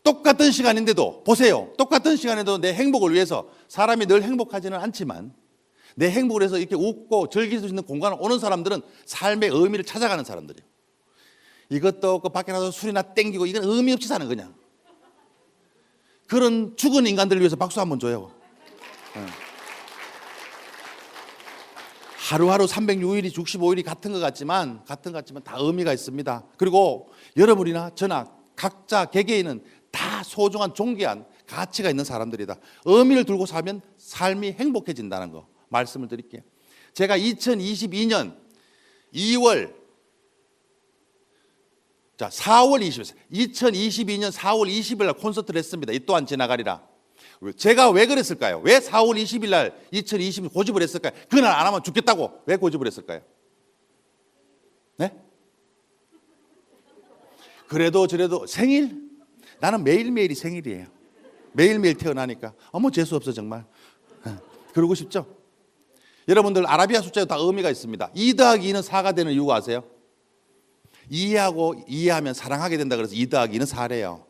똑같은 시간인데도 보세요. 똑같은 시간에도 내 행복을 위해서 사람이 늘 행복하지는 않지만 내 행복을 위해서 이렇게 웃고 즐길 수 있는 공간을 오는 사람들은 삶의 의미를 찾아가는 사람들이에요. 이것도 없고 밖에 나가서 술이나 땡기고 이건 의미 없이 사는 그냥 그런 죽은 인간들을 위해서 박수 한번 줘요. 하루하루 306일이 65일이 같은 것 같지만 다 의미가 있습니다. 그리고 여러분이나 저나 각자 개개인은 다 소중한 존귀한 가치가 있는 사람들이다. 의미를 두고 살면 삶이 행복해진다는 거 말씀을 드릴게요. 제가 2022년 4월 20일 2022년 4월 20일 날 콘서트를 했습니다. 이 또한 지나가리라. 제가 왜 그랬을까요? 왜 4월 20일 날 2020년 고집을 했을까요? 그날 안 하면 죽겠다고 왜 고집을 했을까요? 네? 그래도 저래도 생일? 나는 매일매일이 생일이에요. 매일매일 태어나니까 어머 재수없어 정말. 그러고 싶죠? 여러분들 아라비아 숫자에 다 의미가 있습니다. 2 더하기 2는 4가 되는 이유가 아세요? 이해하면 사랑하게 된다 그래서 2 더하기 2는 4래요.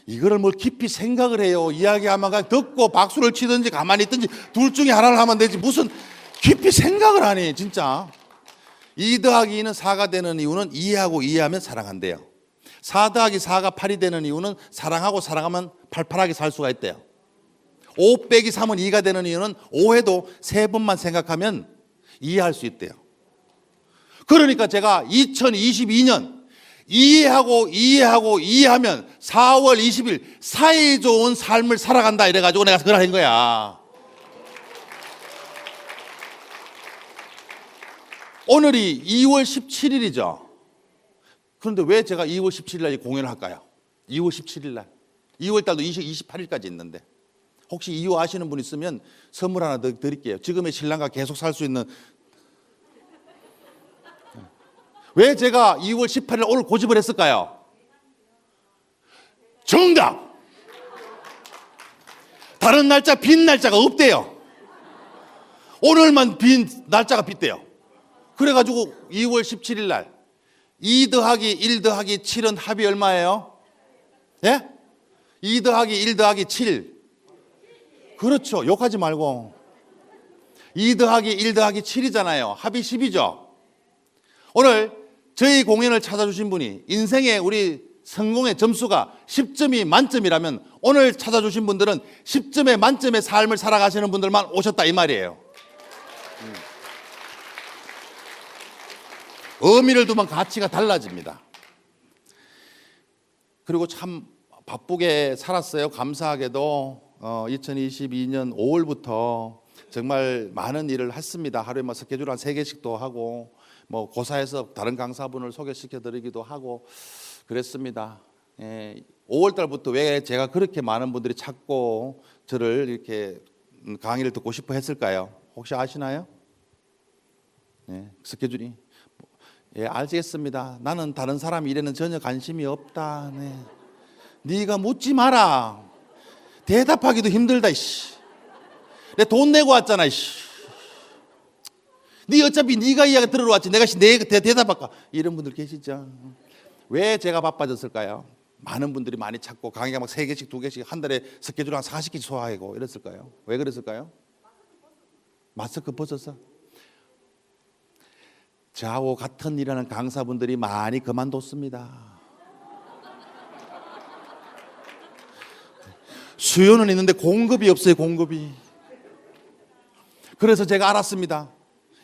이거를 뭘 깊이 생각을 해요. 이야기하면 듣고 박수를 치든지 가만히 있든지 둘 중에 하나를 하면 되지 무슨 깊이 생각을 하니 진짜. 2 더하기 2는 4가 되는 이유는 이해하면 사랑한대요. 4 더하기 4가 8이 되는 이유는 사랑하면 팔팔하게 살 수가 있대요. 5 빼기 3은 2가 되는 이유는 5회도 3번만 생각하면 이해할 수 있대요. 그러니까 제가 2022년 이해하면 4월 20일 사이 좋은 삶을 살아간다 이래가지고 내가 그걸 한 거야. 오늘이 2월 17일이죠. 그런데 왜 제가 2월 17일 날 공연을 할까요? 2월 17일 날 2월 달도 28일까지 있는데 혹시 이유 아시는 분 있으면 선물 하나 더 드릴게요. 지금의 신랑과 계속 살 수 있는. 왜 제가 2월 18일 오늘 고집을 했을까요? 정답! 다른 날짜 빈 날짜가 없대요. 오늘만 빈 날짜가 빗대요. 그래가지고 2월 17일 날 2 더하기 1 더하기 7은 합이 얼마예요? 예? 2 더하기 1 더하기 7. 그렇죠. 욕하지 말고. 2 더하기 1 더하기 7이잖아요. 합이 10이죠. 오늘 저희 공연을 찾아주신 분이 인생의 우리 성공의 점수가 10점이 만점이라면 오늘 찾아주신 분들은 10점의 만점의 삶을 살아가시는 분들만 오셨다 이 말이에요. 의미를 두면 가치가 달라집니다. 그리고 참 바쁘게 살았어요. 감사하게도 2022년 5월부터 정말 많은 일을 했습니다. 하루에 뭐 스케줄 한 3개씩도 하고 뭐 고사해서 다른 강사분을 소개시켜 드리기도 하고 그랬습니다. 5월 달부터 왜 제가 그렇게 많은 분들이 찾고 저를 이렇게 강의를 듣고 싶어 했을까요? 혹시 아시나요? 스케줄이. 알겠습니다. 나는 다른 사람 일에는 전혀 관심이 없다. 네가 묻지 마라. 대답하기도 힘들다. 내 돈 내고 왔잖아. 네 어차피 네가 이야기 들으러 왔지. 내가 대답할까? 이런 분들 계시죠. 왜 제가 바빠졌을까요? 많은 분들이 많이 찾고 강의가 막 3개씩 2개씩 한 달에 스케줄 한 40개씩 소화하고 이랬을까요? 왜 그랬을까요? 마스크 벗어서. 저하고 같은 일하는 강사분들이 많이 그만뒀습니다. 수요는 있는데 공급이 없어요. 공급이. 그래서 제가 알았습니다.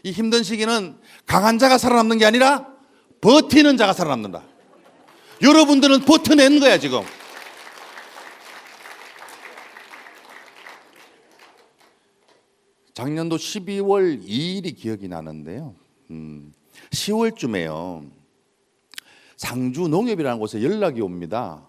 이 힘든 시기는 강한 자가 살아남는 게 아니라 버티는 자가 살아남는다. 여러분들은 버텨낸 거야 지금. 작년도 12월 2일이 기억이 나는데요. 10월쯤에요. 상주 농협이라는 곳에 연락이 옵니다.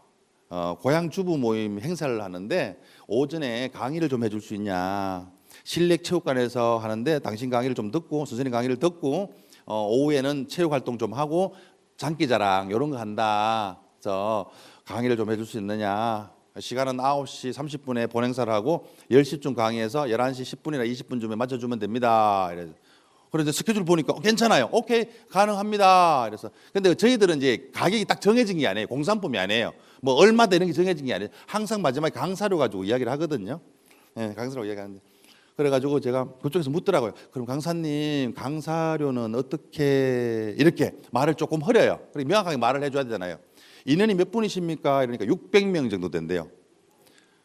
고향 주부 모임 행사를 하는데 오전에 강의를 좀 해줄 수 있냐. 실내체육관에서 하는데 당신 강의를 좀 듣고 선생님 강의를 듣고 오후에는 체육 활동 좀 하고 장기자랑 이런 거 한다. 그래서 강의를 좀 해줄 수 있느냐. 시간은 9시 30분에 본행사를 하고 10시쯤 강의해서 11시 10분이나 20분쯤에 맞춰주면 됩니다. 그래서 스케줄 보니까 괜찮아요. 오케이, 가능합니다. 그래서 근데 저희들은 이제 가격이 딱 정해진 게 아니에요. 공산품이 아니에요. 뭐 얼마 되는 게 정해진 게 아니에요. 항상 마지막에 강사료 가지고 이야기를 하거든요. 네, 강사료 이야기하는데 그래가지고 제가 그쪽에서 묻더라고요. 그럼 강사님 강사료는 어떻게 이렇게 말을 조금 흐려요. 그리고 명확하게 말을 해줘야 되잖아요. 인원이 몇 분이십니까? 이러니까 600명 정도 된대요.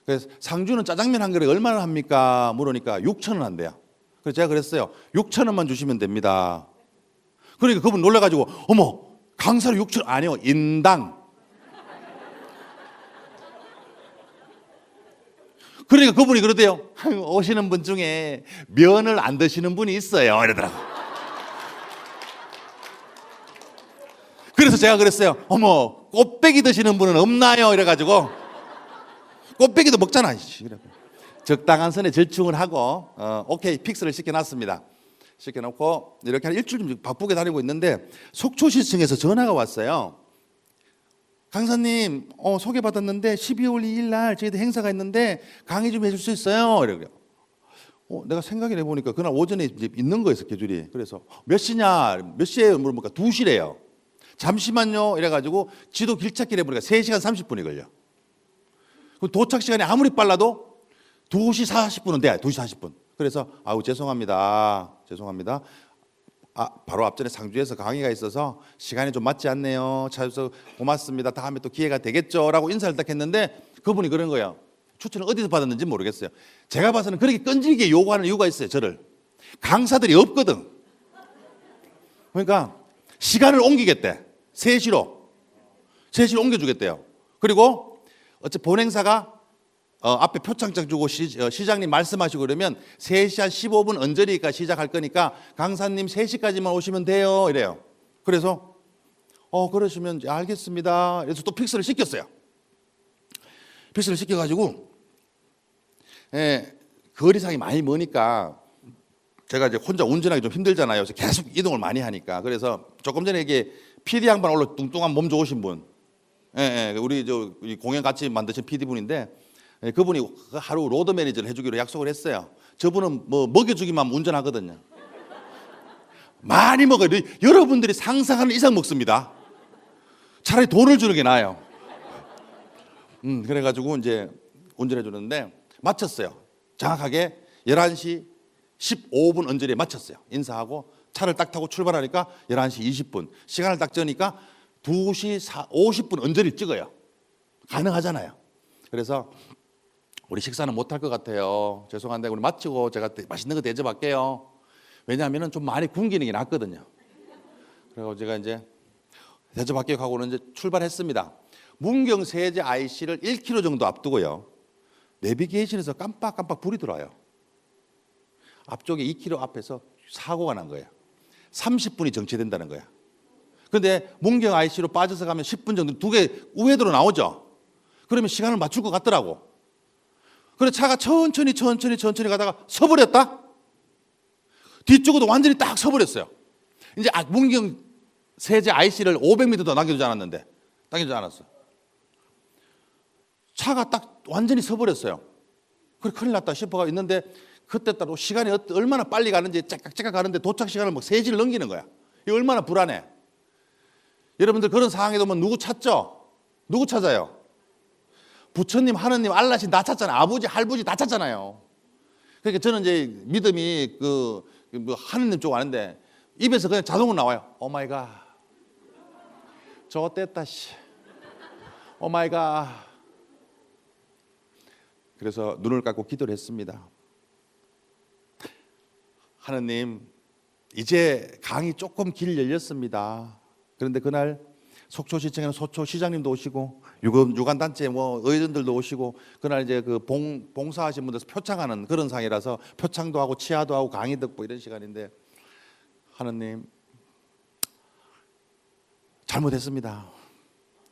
그래서 상주는 짜장면 한 그릇 얼마나 합니까? 물으니까 6,000원 한대요. 그래서 제가 그랬어요. 6,000원만 주시면 됩니다. 그러니까 그분 놀라가지고 어머 강사료 6,000원 아니요 인당. 그러니까 그분이 그러대요. 오시는 분 중에 면을 안 드시는 분이 있어요. 이러더라고요. 그래서 제가 그랬어요. 어머 꽃배기 드시는 분은 없나요? 이래가지고 꽃배기도 먹잖아. 적당한 선에 절충을 하고 오케이 픽스를 시켜놨습니다. 시켜놓고 이렇게 한 일주일 좀 바쁘게 다니고 있는데 속초시청에서 전화가 왔어요. 강사님 소개받았는데 12월 2일 날 저희들 행사가 있는데 강의 좀 해줄 수 있어요? 이러고요. 내가 생각을 해보니까 그날 오전에 이제 있는 거예요 스케줄이. 그래서 몇 시냐? 몇 시에 물어보니까 2시래요. 잠시만요 이래가지고 지도 길찾기를 해보니까 3시간 30분이 걸려. 도착 시간이 아무리 빨라도 2시 40분은 돼요. 2시 40분. 그래서 아우 죄송합니다. 바로 앞전에 상주에서 강의가 있어서 시간이 좀 맞지 않네요. 찾아서 고맙습니다. 다음에 또 기회가 되겠죠 라고 인사를 딱 했는데 그분이 그런 거예요. 추천을 어디서 받았는지 모르겠어요. 제가 봐서는 그렇게 끈질기게 요구하는 이유가 있어요. 저를. 강사들이 없거든. 그러니까 시간을 옮기겠대. 3시로 옮겨주겠대요. 그리고 어째 본행사가 앞에 표창장 주고 시장님 말씀하시고 그러면 3시 한 15분 언저리가 시작할 거니까 강사님 3시까지만 오시면 돼요 이래요. 그래서 그러시면 알겠습니다. 그래서 또 픽스를 시켰어요. 픽스를 시켜가지고 거리상이 많이 머니까 제가 이제 혼자 운전하기 좀 힘들잖아요. 그래서 계속 이동을 많이 하니까. 그래서 조금 전에 이게 PD 양반 올라 뚱뚱한 몸 좋으신 분, 우리 공연 같이 만드신 PD 분인데 그분이 하루 로드 매니저를 해주기로 약속을 했어요. 저분은 뭐 먹여주기만 운전하거든요. 많이 먹어요. 여러분들이 상상하는 이상 먹습니다. 차라리 돈을 주는 게 나아요. 그래가지고 이제 운전해 주는데 마쳤어요. 정확하게 11시 15분 언저리에 마쳤어요. 인사하고 차를 딱 타고 출발하니까 11시 20분. 시간을 딱 재니까 2시 50분 언저리 찍어요. 가능하잖아요. 그래서 우리 식사는 못할 것 같아요. 죄송한데 우리 마치고 제가 맛있는 거 대접할게요. 왜냐하면 좀 많이 굶기는 게 낫거든요. 그래서 제가 이제 대접할게요 하고는 이제 출발했습니다. 문경 세제 IC를 1km 정도 앞두고요. 내비게이션에서 깜빡깜빡 불이 들어와요. 앞쪽에 2km 앞에서 사고가 난 거예요. 30분이 정체된다는 거야. 그런데 문경 IC로 빠져서 가면 10분 정도 두 개 우회도로 나오죠. 그러면 시간을 맞출 것 같더라고. 그래 차가 천천히 가다가 서버렸다. 뒤쪽으로 완전히 딱 서버렸어요. 이제 문경 세제 IC를 500m 더 남겨두지 않았는데 당겨주지 않았어. 차가 딱 완전히 서버렸어요. 그래 큰일 났다 싶어가 있는데 그때 따로 시간이 얼마나 빨리 가는지 째깍째깍 가는데 도착 시간을 막 3시를 넘기는 거야. 이게 얼마나 불안해. 여러분들 그런 상황에 되면 누구 찾죠? 누구 찾아요? 부처님, 하느님, 알라신 다 찾잖아요. 아버지, 할아버지 다 찾잖아요. 그러니까 저는 이제 믿음이 하느님 쪽 아는데 입에서 그냥 자동으로 나와요. 오 마이 갓. 좋됐다 씨. 오 마이 갓. 그래서 눈을 감고 기도를 했습니다. 하느님, 이제 강이 조금 길 열렸습니다. 그런데 그날 속초시청에는 속초시장님도 오시고 유관단체 의원들도 오시고 그날 이제 그 봉사하신 분들서 표창하는 그런 상이라서 표창도 하고 치하도 하고 강의 듣고 이런 시간인데 하느님 잘못했습니다.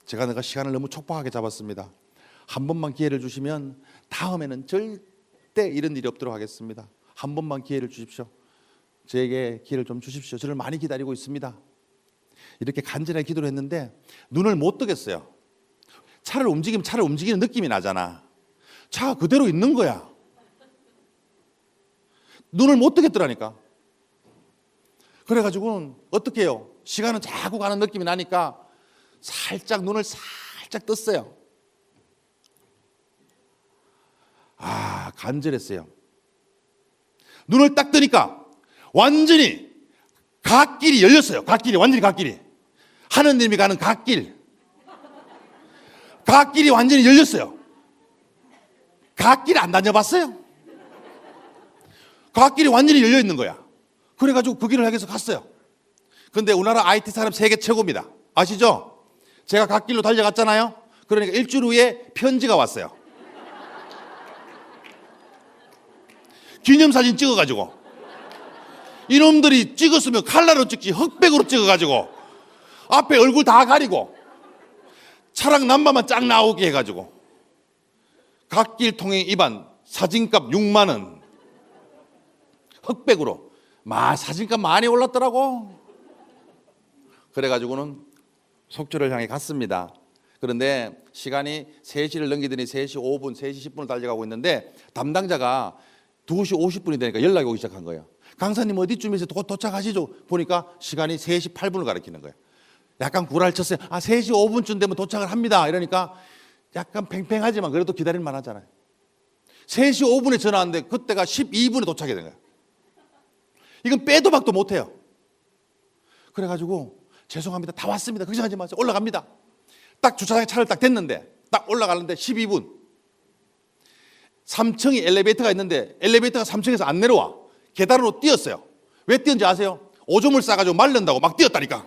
제가 시간을 너무 촉박하게 잡았습니다. 한 번만 기회를 주시면 다음에는 절대 이런 일이 없도록 하겠습니다. 한 번만 기회를 주십시오. 저에게 기회를 좀 주십시오. 저를 많이 기다리고 있습니다. 이렇게 간절하게 기도를 했는데 눈을 못 뜨겠어요. 차를 움직이면 차를 움직이는 느낌이 나잖아. 차가 그대로 있는 거야. 눈을 못 뜨겠더라니까. 그래가지고는 어떻게 해요? 시간은 자꾸 가는 느낌이 나니까 살짝 눈을 살짝 떴어요. 간절했어요. 눈을 딱 뜨니까 완전히 갓길이 열렸어요. 갓길이 완전히 갓길이. 하느님이 가는 갓길. 갓길이 완전히 열렸어요. 갓길 안 다녀봤어요? 갓길이 완전히 열려 있는 거야. 그래가지고 그 길을 향해서 갔어요. 근데 우리나라 IT 사람 세계 최고입니다. 아시죠? 제가 갓길로 달려갔잖아요. 그러니까 일주일 후에 편지가 왔어요. 기념사진 찍어가지고. 이놈들이 찍었으면 칼라로 찍지 흑백으로 찍어가지고 앞에 얼굴 다 가리고 차량 남바만 쫙 나오게 해가지고 갓길 통행 위반 사진값 6만 원 흑백으로 사진값 많이 올랐더라고. 그래가지고는 속초를 향해 갔습니다. 그런데 시간이 3시를 넘기더니 3시 5분, 3시 10분을 달려가고 있는데 담당자가 2시 50분이 되니까 연락이 오기 시작한 거예요. 강사님 어디쯤에서 곧 도착하시죠? 보니까 시간이 3시 8분을 가리키는 거예요. 약간 구라를 쳤어요. 3시 5분쯤 되면 도착을 합니다. 이러니까 약간 팽팽하지만 그래도 기다릴 만하잖아요. 3시 5분에 전화 왔는데 그때가 12분에 도착이 된 거예요. 이건 빼도 박도 못해요. 그래가지고 죄송합니다. 다 왔습니다. 걱정하지 마세요. 올라갑니다. 딱 주차장에 차를 딱 댔는데 딱 올라가는데 12분. 3층이 엘리베이터가 있는데 엘리베이터가 3층에서 안 내려와. 계단으로 뛰었어요. 왜 뛰었는지 아세요? 오줌을 싸가지고 말른다고 막 뛰었다니까.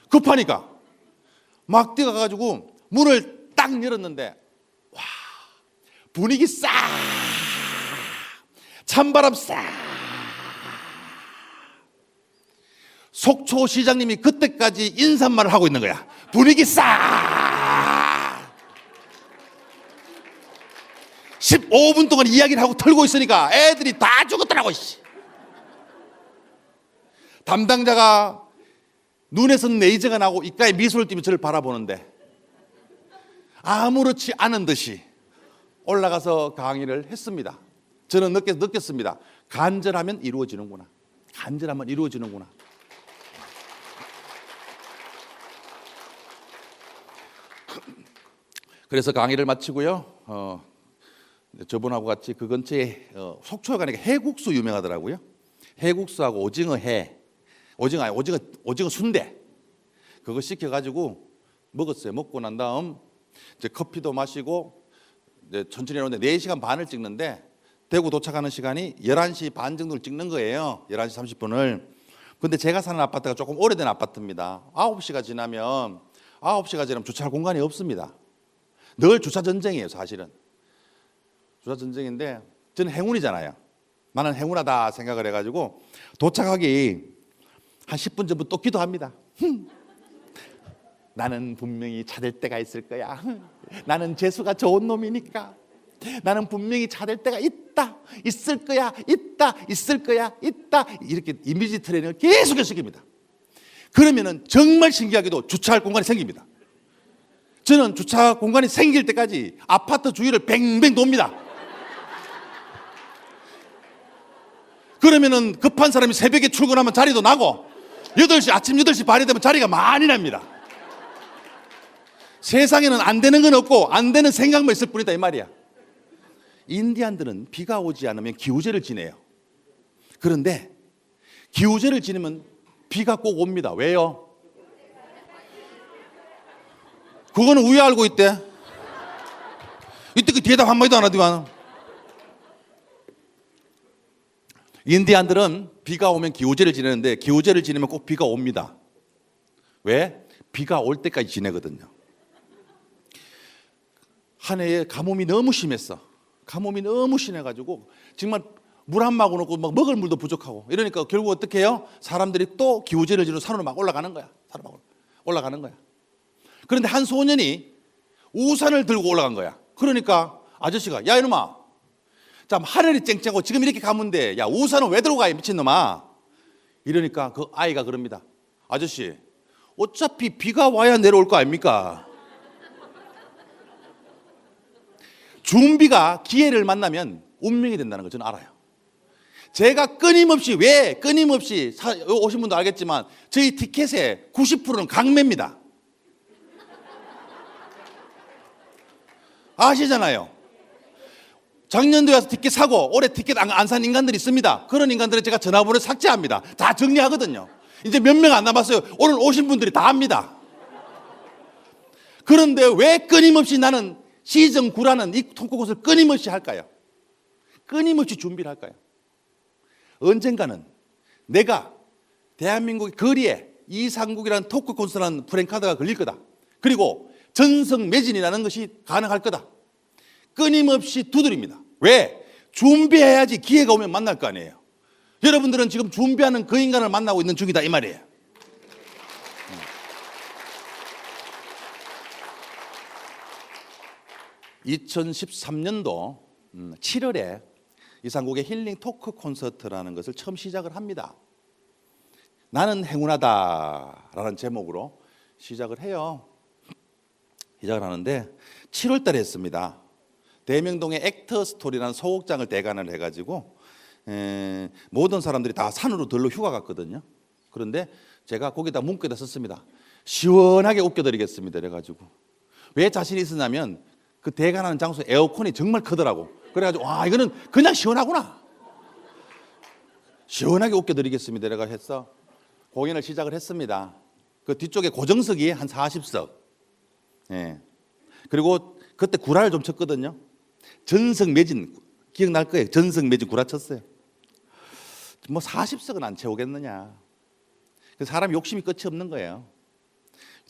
급하니까 막 뛰어가가지고 문을 딱 열었는데 와 분위기 싹 찬바람 싹. 속초시장님이 그때까지 인사말을 하고 있는 거야. 분위기 싹 15분 동안 이야기를 하고 털고 있으니까 애들이 다 죽었더라고. 담당자가 눈에서 레이저가 나고 입가에 미소를 띠며 저를 바라보는데 아무렇지 않은 듯이 올라가서 강의를 했습니다. 저는 느꼈습니다. 간절하면 이루어지는구나. 간절하면 이루어지는구나. 그래서 강의를 마치고요. 저번하고 같이 그 근처에 속초에 가니까 해국수 유명하더라고요. 해국수하고 오징어 순대 그거 시켜가지고 먹었어요. 먹고 난 다음 이제 커피도 마시고 이제 천천히 오는데 4시간 반을 찍는데 대구 도착하는 시간이 11시 반 정도를 찍는 거예요. 11시 30분을. 근데 제가 사는 아파트가 조금 오래된 아파트입니다. 9시가 지나면 주차할 공간이 없습니다. 늘 주차 전쟁이에요, 사실은. 주차 전쟁인데 저는 행운이잖아요. 나는 행운하다 생각을 해가지고 도착하기 한 10분 전부터 또 기도합니다. 나는 분명히 찾을 때가 있을 거야. 나는 재수가 좋은 놈이니까 나는 분명히 찾을 때가 있다. 있을 거야. 있다. 있을 거야. 있다. 이렇게 이미지 트레이닝을 계속해서 시킵니다. 그러면은 정말 신기하게도 주차할 공간이 생깁니다. 저는 주차 공간이 생길 때까지 아파트 주위를 뱅뱅 돕니다. 그러면은 급한 사람이 새벽에 출근하면 자리도 나고 아침 8시 반이 되면 자리가 많이 납니다. 세상에는 안 되는 건 없고 안 되는 생각만 있을 뿐이다 이 말이야. 인디안들은 비가 오지 않으면 기우제를 지내요. 그런데 기우제를 지내면 비가 꼭 옵니다. 왜요? 그거는 우리 알고 있대. 이때 그 대답 한마디도 안 하더만. 인디안들은 비가 오면 기우제를 지내는데 기우제를 지내면 꼭 비가 옵니다. 왜? 비가 올 때까지 지내거든요. 한 해에 가뭄이 너무 심했어. 가뭄이 너무 심해가지고 정말 물 한 마구 넣고 막 먹을 물도 부족하고 이러니까 결국 어떻게 해요? 사람들이 또 기우제를 지르고 산으로 막 올라가는 거야. 산으로 막 올라가는 거야. 그런데 한 소년이 우산을 들고 올라간 거야. 그러니까 아저씨가 야 이놈아, 자 하늘이 쨍쨍하고 지금 이렇게 가면 돼. 야 우산은 왜 들고 가 미친놈아. 이러니까 그 아이가 그럽니다. 아저씨 어차피 비가 와야 내려올 거 아닙니까? 준비가 기회를 만나면 운명이 된다는 걸 저는 알아요. 제가 끊임없이 오신 분도 알겠지만 저희 티켓의 90%는 강매입니다. 아시잖아요. 작년도에 와서 티켓 사고 올해 티켓 안 산 인간들이 있습니다. 그런 인간들은 제가 전화번호 삭제합니다. 다 정리하거든요. 이제 몇 명 안 남았어요. 오늘 오신 분들이 다 합니다. 그런데 왜 끊임없이 나는 시즌 9라는 이 통곡옷을 끊임없이 할까요? 끊임없이 준비를 할까요? 언젠가는 내가 대한민국의 거리에 이상국이라는 토크 콘서트라는 프랜카드가 걸릴 거다. 그리고 전성 매진이라는 것이 가능할 거다. 끊임없이 두드립니다. 왜? 준비해야지 기회가 오면 만날 거 아니에요. 여러분들은 지금 준비하는 그 인간을 만나고 있는 중이다 이 말이에요. 2013년도 7월에 이상국의 힐링 토크 콘서트라는 것을 처음 시작을 합니다. 나는 행운하다라는 제목으로 시작을 해요. 시작을 하는데 7월 달에 했습니다. 대명동의 액터 스토리라는 소극장을 대관을 해가지고 모든 사람들이 다 산으로 들러 휴가 갔거든요. 그런데 제가 거기다 문구에다 썼습니다. 시원하게 웃겨드리겠습니다. 그래가지고 왜 자신이 있었냐면 그 대관하는 장소 에어컨이 정말 크더라고. 그래가지고 와 이거는 그냥 시원하구나. 시원하게 웃겨드리겠습니다. 내가 해서 공연을 시작을 했습니다. 그 뒤쪽에 고정석이 한 40석. 예. 그리고 그때 구라를 좀 쳤거든요. 전석 매진 기억날 거예요. 전석 매진 구라 쳤어요. 뭐 40석은 안 채우겠느냐. 사람 욕심이 끝이 없는 거예요.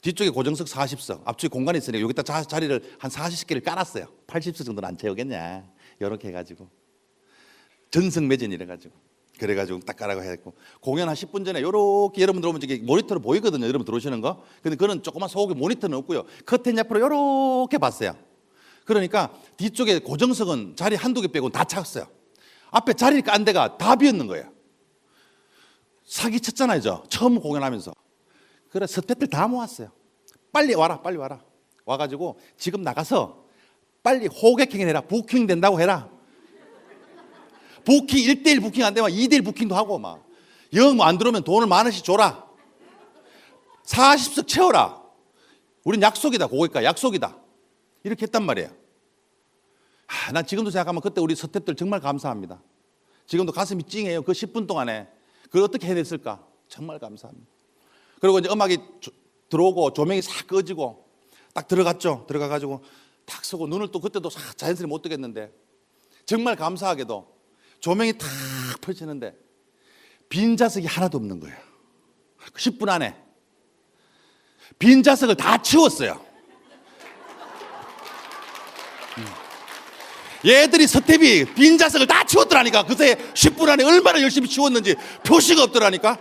뒤쪽에 고정석 40석, 앞쪽에 공간이 있으니까 여기다 자리를 한 40개를 깔았어요. 80석 정도는 안 채우겠냐. 이렇게 해가지고 전석 매진 이래가지고 그래가지고 딱 깔아고 했고 공연 한 10분 전에 이렇게 여러분 들어오면 저기 모니터로 보이거든요. 여러분 들어오시는 거. 근데 그거는 조그만 소고기 모니터는 없고요. 커튼 옆으로 이렇게 봤어요. 그러니까 뒤쪽에 고정석은 자리 한두 개 빼고 다 찼어요. 앞에 자리 깐 데가 다 비었는 거예요. 사기 쳤잖아요. 저 처음 공연하면서. 그래 스태프들 다 모았어요. 빨리 와라 빨리 와라. 와가지고 지금 나가서 빨리 호객행 해라. 부킹 된다고 해라. 부킹 1대1 부킹 안 되면 2대1 부킹도 하고 막 영 뭐 안 들어오면 돈을 만 원씩 줘라. 40석 채워라. 우린 약속이다. 고객과 약속이다. 이렇게 했단 말이에요. 난 지금도 생각하면 그때 우리 스태프들 정말 감사합니다. 지금도 가슴이 찡해요. 그 10분 동안에 그걸 어떻게 해냈을까. 정말 감사합니다. 그리고 이제 음악이 들어오고 조명이 싹 꺼지고 딱 들어갔죠. 들어가가지고 탁 서고 눈을 또 그때도 싹 자연스레 못 뜨겠는데 정말 감사하게도 조명이 탁 펼치는데 빈 좌석이 하나도 없는 거예요. 10분 안에 빈 좌석을 다 치웠어요. 얘들이 스텝이 빈 좌석을 다 치웠더라니까. 그새 10분 안에 얼마나 열심히 치웠는지 표시가 없더라니까.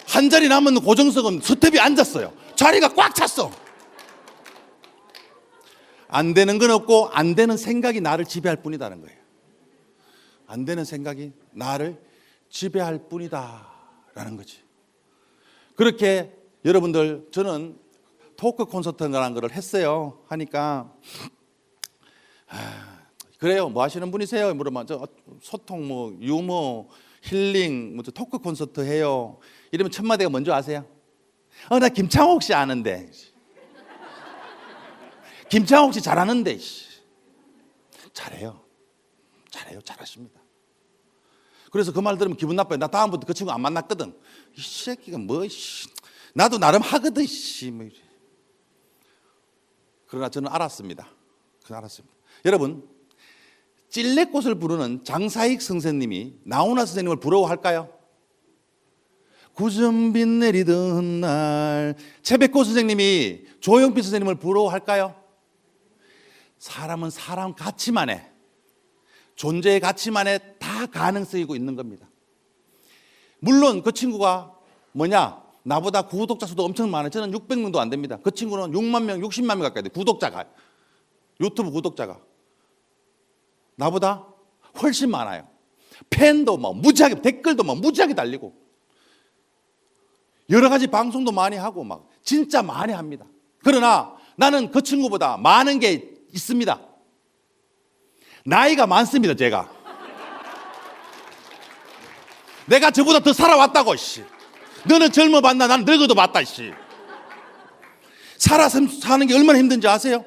한 자리 남은 고정석은 스텝이 앉았어요. 자리가 꽉 찼어. 안 되는 건 없고 안 되는 생각이 나를 지배할 뿐이다는 거예요. 안 되는 생각이 나를 지배할 뿐이다라는 거지. 그렇게 여러분들 저는 토크 콘서트라는 걸 했어요. 하니까 그래요. 뭐 하시는 분이세요? 물어보면 저 소통 뭐 유머 힐링 뭐 토크 콘서트 해요. 이러면 첫 마디가 뭔지 아세요? 나 김창옥 씨 아는데. 김창옥 씨 잘하는데. 잘해요. 잘하십니다. 그래서 그 말 들으면 기분 나빠요. 나 다음부터 그 친구 안 만났거든. 이 새끼가 뭐 나도 나름 하거든. 뭐 그러나 저는 알았습니다. 여러분 찔레꽃을 부르는 장사익 선생님이 나훈아 선생님을 부러워할까요? 구름빛 내리던 날 채백꽃 선생님이 조용필 선생님을 부러워할까요? 사람은 사람 가치만에 존재의 가치만에 다 가능성이고 있는 겁니다. 물론 그 친구가 나보다 구독자 수도 엄청 많아요. 저는 600명도 안 됩니다. 그 친구는 6만 명, 60만 명 가까이 돼요. 구독자가. 유튜브 구독자가 나보다 훨씬 많아요. 팬도 뭐 무지하게, 댓글도 뭐 무지하게 달리고 여러 가지 방송도 많이 하고 막 진짜 많이 합니다. 그러나 나는 그 친구보다 많은 게 있습니다. 나이가 많습니다. 제가 내가 저보다 더 살아왔다고. 씨. 너는 젊어 봤나? 나는 늙어도 봤다. 씨. 사는 게 얼마나 힘든지 아세요?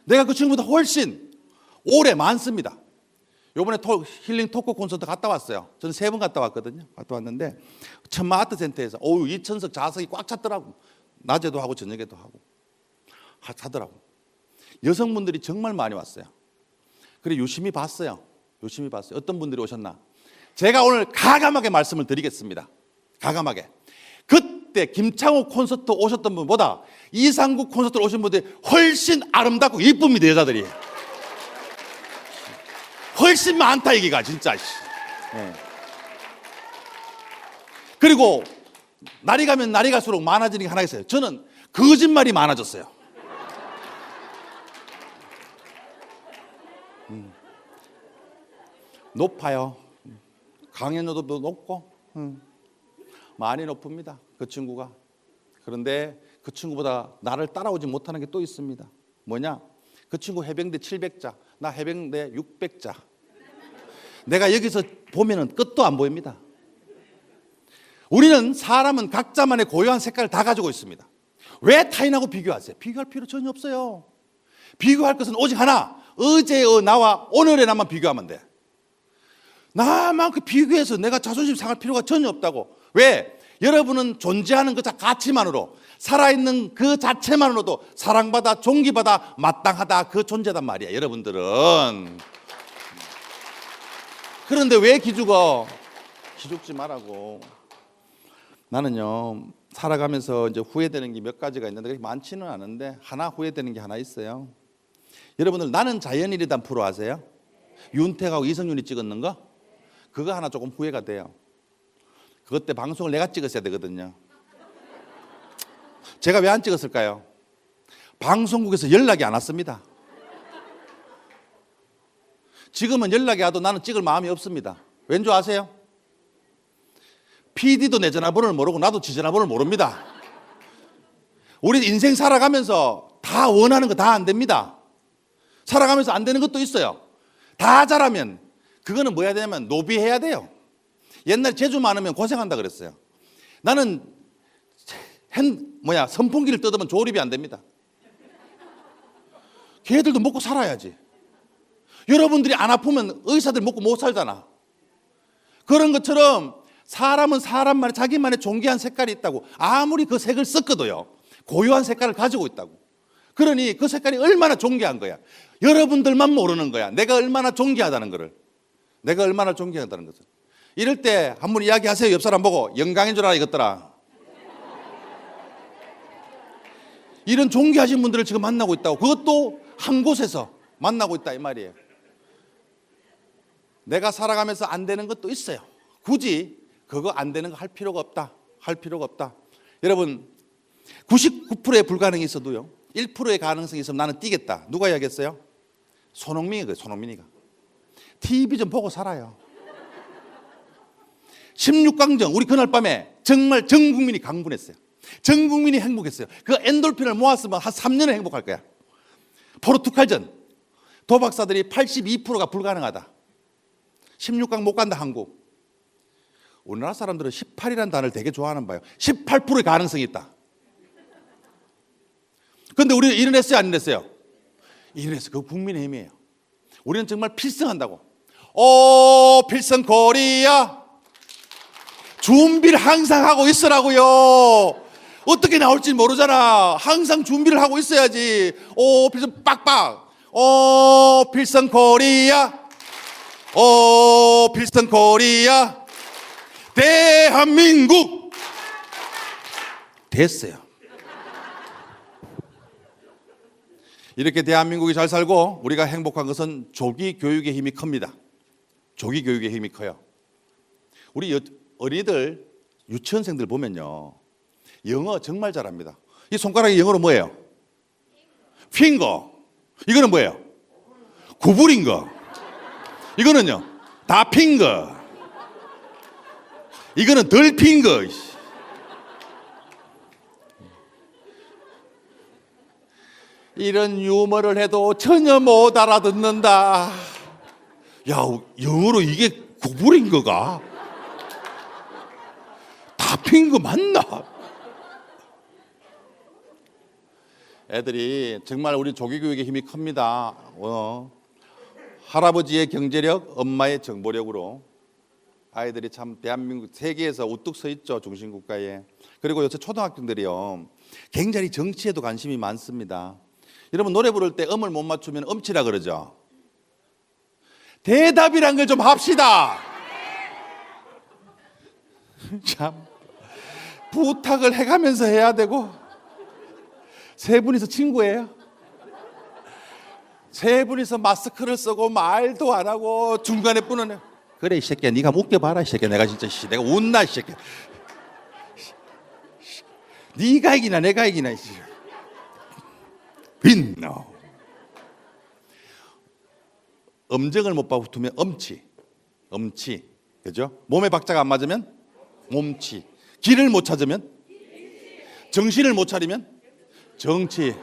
내가 그 친구보다 훨씬 오래 많습니다. 요번에 힐링 토크 콘서트 갔다 왔어요. 저는 3번 갔다 왔거든요. 갔다 왔는데 천마 아트센터에서 2,000석 좌석이 꽉 찼더라고. 낮에도 하고 저녁에도 하고 하더라고. 여성분들이 정말 많이 왔어요. 그래 유심히 봤어요. 유심히 봤어요. 어떤 분들이 오셨나? 제가 오늘 가감하게 말씀을 드리겠습니다. 가감하게. 그때 김창호 콘서트 오셨던 분보다 이상국 콘서트 오신 분들이 훨씬 아름답고 이쁩니다. 여자들이 훨씬 많다. 얘기가 진짜. 네. 그리고 날이 가면 날이 갈수록 많아지는 게 하나 있어요. 저는 거짓말이 많아졌어요. 높아요. 강연료도 높고 많이 높습니다. 그 친구가. 그런데 그 친구보다 나를 따라오지 못하는 게 또 있습니다. 뭐냐? 그 친구 해병대 700자, 나 해병대 600자. 내가 여기서 보면은 끝도 안 보입니다. 우리는 사람은 각자만의 고유한 색깔을 다 가지고 있습니다. 왜 타인하고 비교하세요? 비교할 필요 전혀 없어요. 비교할 것은 오직 하나. 어제의 나와 오늘의 나만 비교하면 돼. 나만 그 비교해서 내가 자존심 상할 필요가 전혀 없다고. 왜? 여러분은 존재하는 그 가치만으로, 살아있는 그 자체만으로도 사랑받아, 존귀받아, 마땅하다, 그 존재단 말이야. 여러분들은. 그런데 왜 기죽어? 기죽지 말라고. 나는요, 살아가면서 이제 후회되는 게 몇 가지가 있는데 그렇게 많지는 않은데 하나 후회되는 게 하나 있어요. 여러분들 나는 자연인이란 프로 아세요? 윤택하고 이성윤이 찍었는 거? 그거 하나 조금 후회가 돼요. 그것 때 방송을 내가 찍었어야 되거든요. 제가 왜 안 찍었을까요? 방송국에서 연락이 안 왔습니다. 지금은 연락이 와도 나는 찍을 마음이 없습니다. 왠 줄 아세요? PD도 내 전화번호를 모르고 나도 지 전화번호를 모릅니다. 우리 인생 살아가면서 다 원하는 거 다 안 됩니다. 살아가면서 안 되는 것도 있어요. 다 잘하면 그거는 뭐 해야 되냐면 노비해야 돼요. 옛날에 재주 많으면 고생한다 그랬어요. 나는 선풍기를 뜯으면 조립이 안 됩니다. 걔들도 먹고 살아야지. 여러분들이 안 아프면 의사들 먹고 못 살잖아. 그런 것처럼 사람은 사람만의 자기만의 존귀한 색깔이 있다고. 아무리 그 색을 섞어도요 고유한 색깔을 가지고 있다고. 그러니 그 색깔이 얼마나 존귀한 거야. 여러분들만 모르는 거야. 내가 얼마나 존귀하다는 거를. 내가 얼마나 존귀하다는 것을. 이럴 때 한 번 이야기하세요. 옆 사람 보고. 영광인 줄 알아 이것들아. 이런 존귀하신 분들을 지금 만나고 있다고. 그것도 한 곳에서 만나고 있다 이 말이에요. 내가 살아가면서 안 되는 것도 있어요. 굳이 그거 안 되는 거 할 필요가 없다. 할 필요가 없다. 여러분 99%의 불가능이 있어도요 1%의 가능성이 있으면 나는 뛰겠다. 누가 이야기했어요? 손흥민이 그래요. 손흥민이가. TV 좀 보고 살아요. 16강전 우리 그날 밤에 정말 전 국민이 강분했어요. 전 국민이 행복했어요. 그 엔돌핀을 모았으면 한 3년은 행복할 거야. 포르투갈전 도박사들이 82%가 불가능하다. 16강 못 간다 한국. 우리나라 사람들은 18이라는 단어를 되게 좋아하는 바예요. 18%의 가능성이 있다. 그런데 우리는 일어났어요 안 일어났어요? 일어났어요. 그거 국민의힘이에요. 우리는 정말 필승한다고. 오 필승 코리아. 준비를 항상 하고 있으라고요. 어떻게 나올지 모르잖아. 항상 준비를 하고 있어야지. 오 필승 빡빡. 오 필승 코리아. 오 필승 코리아. 대한민국. 됐어요. 이렇게 대한민국이 잘 살고 우리가 행복한 것은 조기 교육의 힘이 큽니다. 조기 교육의 힘이 커요. 우리 어린이들 유치원생들 보면요 영어 정말 잘합니다. 이 손가락이 영어로 뭐예요? 핑거. 이거는 뭐예요? 구부린 거. 이거는요, 다 핀 거. 이거는 덜 핀 거. 이런 유머를 해도 전혀 못 알아듣는다. 야, 영어로 이게 구부린 거가? 다 핀 거 맞나? 애들이 정말 우리 조기교육의 힘이 큽니다. 할아버지의 경제력, 엄마의 정보력으로 아이들이 참 대한민국 세계에서 우뚝 서 있죠. 중심국가에. 그리고 요새 초등학생들이요, 굉장히 정치에도 관심이 많습니다. 여러분, 노래 부를 때 음을 못 맞추면 음치라 그러죠. 대답이란 걸 좀 합시다. 참 부탁을 해가면서 해야 되고. 세 분이서 친구예요? 세 분이서 마스크를 쓰고 말도 안 하고 중간에 뿌는. 그래 이 새끼야, 네가 웃겨봐라 이 새끼야. 내가 진짜 내가 웃나 이 새끼야. 네가 이기나 내가 이기나 이 새끼야. 빈노. 음정을 못 붙으면 엄치, 그죠? 몸에 박자가 안 맞으면 몸치. 길을 못 찾으면, 정신을 못 차리면 정치.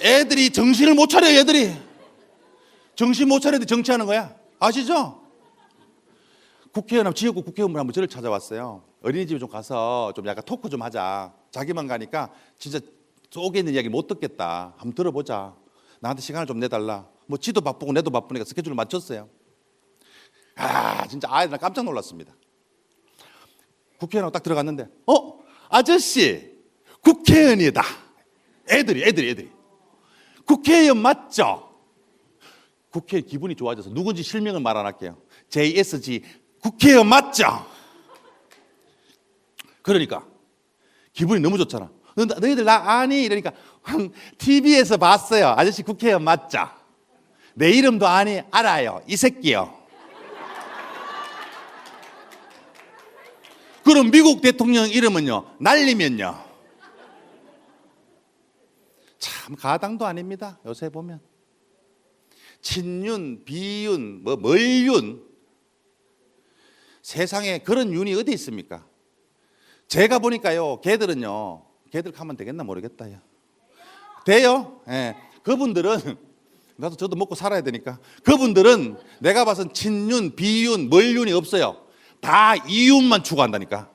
애들이 정신을 못 차려요. 애들이 정신 못 차려도 정치하는 거야. 아시죠? 국회의원, 지역구 국회의원분 한번 저를 찾아왔어요. 어린이집에 좀 가서 좀 약간 토크 좀 하자. 자기만 가니까 진짜 속에 있는 이야기 못 듣겠다. 한번 들어보자. 나한테 시간을 좀 내달라. 뭐 지도 바쁘고 내도 바쁘니까 스케줄을 맞췄어요. 진짜 아이들 깜짝 놀랐습니다. 국회의원하고 딱 들어갔는데, 아저씨 국회의원이다. 애들이 국회의원 맞죠? 국회의원 기분이 좋아져서 누군지 실명을 말 안 할게요. JSG 국회의원 맞죠? 그러니까 기분이 너무 좋잖아. 너희들 나 아니? 이러니까 TV에서 봤어요. 아저씨 국회의원 맞죠? 내 이름도 아니? 알아요. 이 새끼요. 그럼 미국 대통령 이름은요? 날리면요? 참 가당도 아닙니다. 요새 보면 친윤, 비윤, 멀윤, 세상에 그런 윤이 어디 있습니까? 제가 보니까요, 걔들 가면 되겠나 모르겠다. 돼요? 예. 그분들은 저도 먹고 살아야 되니까. 그분들은 내가 봐선 친윤, 비윤, 멀윤이 없어요. 다 이윤만 추구한다니까.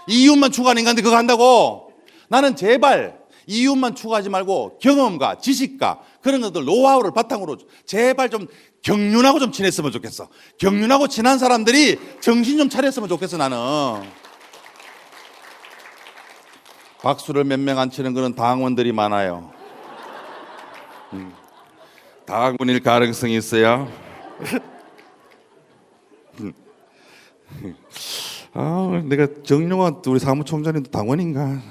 이윤만 추구하는 인간들 그거 한다고. 나는 제발 이윤만 추구하지 말고 경험과 지식과 그런 것들, 노하우를 바탕으로 제발 좀 경륜하고 좀 지냈으면 좋겠어. 경륜하고 친한 사람들이 정신 좀 차렸으면 좋겠어. 나는 박수를 몇 명 안 치는 그런 당원들이 많아요. 당원일 가능성이 있어요. 내가 정용환 우리 사무총장님도 당원인가?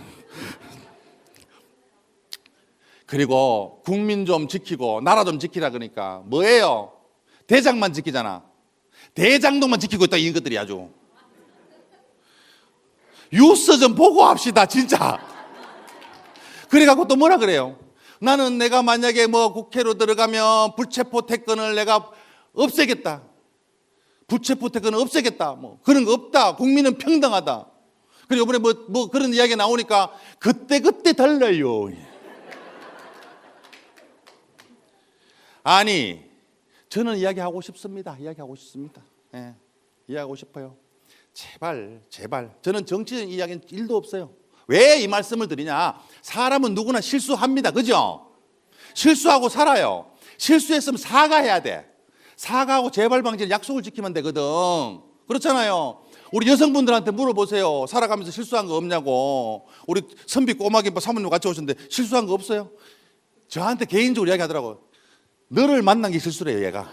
그리고 국민 좀 지키고 나라 좀 지키라 그러니까 뭐예요? 대장만 지키잖아. 대장동만 지키고 있다. 이런 것들이 아주. 뉴스 좀 보고 합시다 진짜. 그래갖고 또 뭐라 그래요? 나는 내가 만약에 뭐 국회로 들어가면 불체포 특권을 내가 없애겠다. 불체포 특권을 없애겠다. 뭐 그런 거 없다. 국민은 평등하다. 그리고 이번에 뭐 그런 이야기 나오니까 그때 달라요. 아니, 저는 이야기하고 싶습니다. 예, 이야기하고 싶어요. 제발. 저는 정치적인 이야기는 1도 없어요. 왜 이 말씀을 드리냐? 사람은 누구나 실수합니다. 그죠? 실수하고 살아요. 실수했으면 사과해야 돼. 사과하고 재발 방지를 약속을 지키면 되거든. 그렇잖아요. 우리 여성분들한테 물어보세요. 살아가면서 실수한 거 없냐고. 우리 선비 꼬마김 사모님 같이 오셨는데 실수한 거 없어요? 저한테 개인적으로 이야기하더라고요. 너를 만난 게 실수래요. 얘가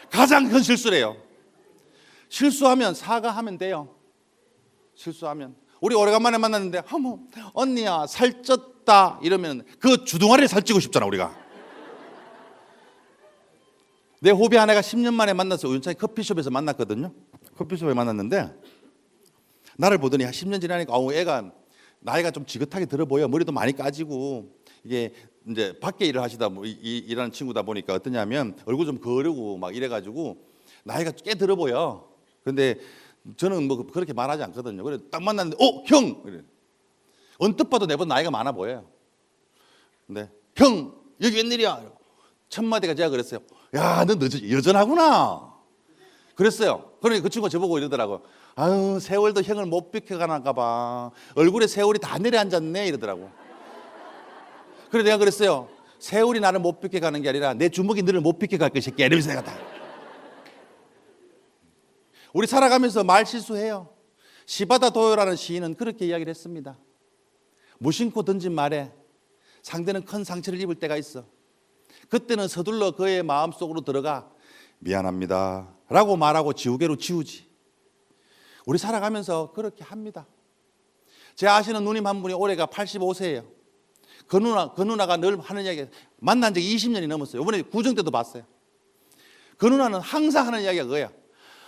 가장 큰 실수래요. 실수하면 사과하면 돼요. 실수하면. 우리 오래간만에 만났는데 언니야 살쪘다 이러면 그 주둥아리를 살찌고 싶잖아. 우리가. 내 후배 하나가 10년 만에 만나서 우연찮게 커피숍에서 만났거든요. 커피숍에 만났는데 나를 보더니 10년 지나니까 애가 나이가 좀 지긋하게 들어 보여. 머리도 많이 까지고 이게 이제 밖에 일을 하시다 일하는 친구다 보니까 어떠냐면 얼굴 좀 거르고 막 이래가지고 나이가 꽤 들어 보여. 근데 저는 뭐 그렇게 말하지 않거든요. 그래 딱 만났는데 형! 이래. 언뜻 봐도 내보다 나이가 많아 보여요. 근데 형 여기 웬일이야? 첫 마디가 제가 그랬어요. 야, 너 여전하구나. 그랬어요. 그러니 그 친구가 저보고 이러더라고. 아유, 세월도 형을 못 비켜가나가 봐. 얼굴에 세월이 다 내려앉았네 이러더라고. 그래 내가 그랬어요. 세월이 나를 못 비켜가는 게 아니라 내 주먹이 너를 못 비켜갈 거 새끼야 이러면서 내가 다. 우리 살아가면서 말 실수해요. 시바다 도요라는 시인은 그렇게 이야기를 했습니다. 무심코 던진 말에 상대는 큰 상처를 입을 때가 있어. 그때는 서둘러 그의 마음속으로 들어가 미안합니다 라고 말하고 지우개로 지우지. 우리 살아가면서 그렇게 합니다. 제 아시는 누님 한 분이 올해가 85세예요. 그 누나가 늘 하는 이야기, 만난 지 20년이 넘었어요. 이번에 구정 때도 봤어요. 그 누나는 항상 하는 이야기가 그거야.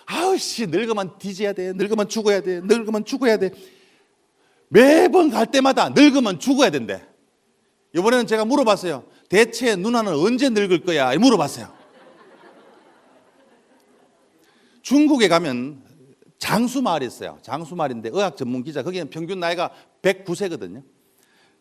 아우씨, 늙으면 뒤져야 돼. 늙으면 죽어야 돼. 늙으면 죽어야 돼. 매번 갈 때마다 늙으면 죽어야 된대. 이번에는 제가 물어봤어요. 대체 누나는 언제 늙을 거야? 물어봤어요. 중국에 가면 장수마을이 있어요. 장수마을인데 의학 전문 기자, 거기는 평균 나이가 109세거든요.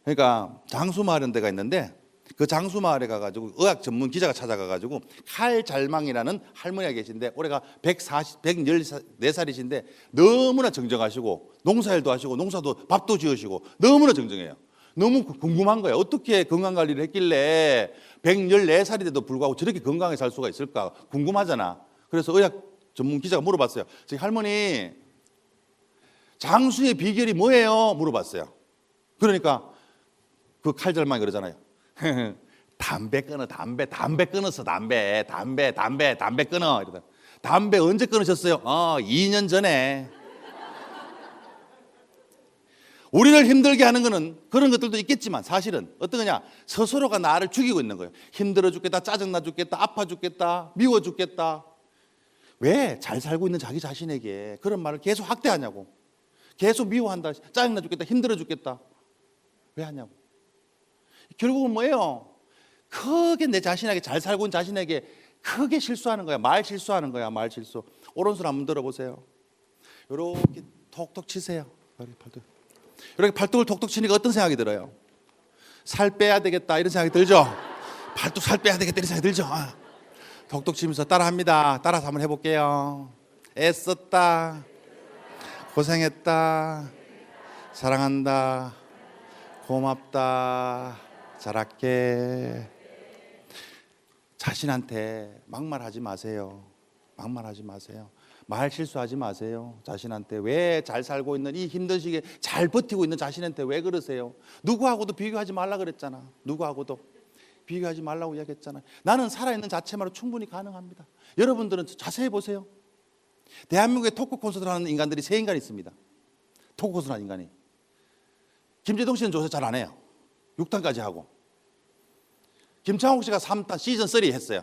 그러니까 장수마을이라는 데가 있는데 그 장수마을에 가가지고 의학 전문 기자가 찾아가가지고 칼잘망이라는 할머니가 계신데 올해가 114살이신데 너무나 정정하시고 농사일도 하시고 농사도 밥도 지으시고 너무나 정정해요. 너무 궁금한 거예요. 어떻게 건강관리를 했길래 114살인데도 불구하고 저렇게 건강하게 살 수가 있을까 궁금하잖아. 그래서 의학 전문 기자가 물어봤어요. 저기 할머니, 장수의 비결이 뭐예요? 물어봤어요. 그러니까 그 칼잘망이 그러잖아요. 담배 끊어, 담배 끊었어, 담배 끊어. 이러다. 담배 언제 끊으셨어요? 2년 전에. 우리를 힘들게 하는 거는 그런 것들도 있겠지만 사실은 어떤 거냐, 스스로가 나를 죽이고 있는 거예요. 힘들어 죽겠다, 짜증나 죽겠다, 아파 죽겠다, 미워 죽겠다. 왜 잘 살고 있는 자기 자신에게 그런 말을 계속 확대하냐고. 계속 미워한다, 짜증나 죽겠다, 힘들어 죽겠다. 왜 하냐고. 결국은 뭐예요? 크게 내 자신에게, 잘 살고 있는 자신에게 크게 실수하는 거야. 말 실수하는 거야, 말 실수. 오른손 한번 들어보세요. 이렇게 톡톡 치세요. 이렇게 팔뚝을 톡톡 치니까 어떤 생각이 들어요? 살 빼야 되겠다 이런 생각이 들죠? 팔뚝 살 빼야 되겠다 이런 생각이 들죠? 톡톡 치면서 따라합니다. 따라서 한번 해볼게요. 애썼다, 고생했다, 사랑한다, 고맙다, 잘할게. 자신한테 막말하지 마세요. 막말하지 마세요. 말 실수하지 마세요. 자신한테. 왜 잘 살고 있는 이 힘든 시기에 잘 버티고 있는 자신한테 왜 그러세요? 누구하고도 비교하지 말라 그랬잖아. 누구하고도 비교하지 말라고 이야기했잖아요. 나는 살아있는 자체만으로 충분히 가능합니다. 여러분들은 자세히 보세요. 대한민국에 토크 콘서트를 하는 인간들이 3인간이 있습니다. 토크 콘서트 하는 인간이. 김재동 씨는 조사 잘 안 해요. 6탄까지 하고. 김창욱 씨가 3탄 시즌 3 했어요.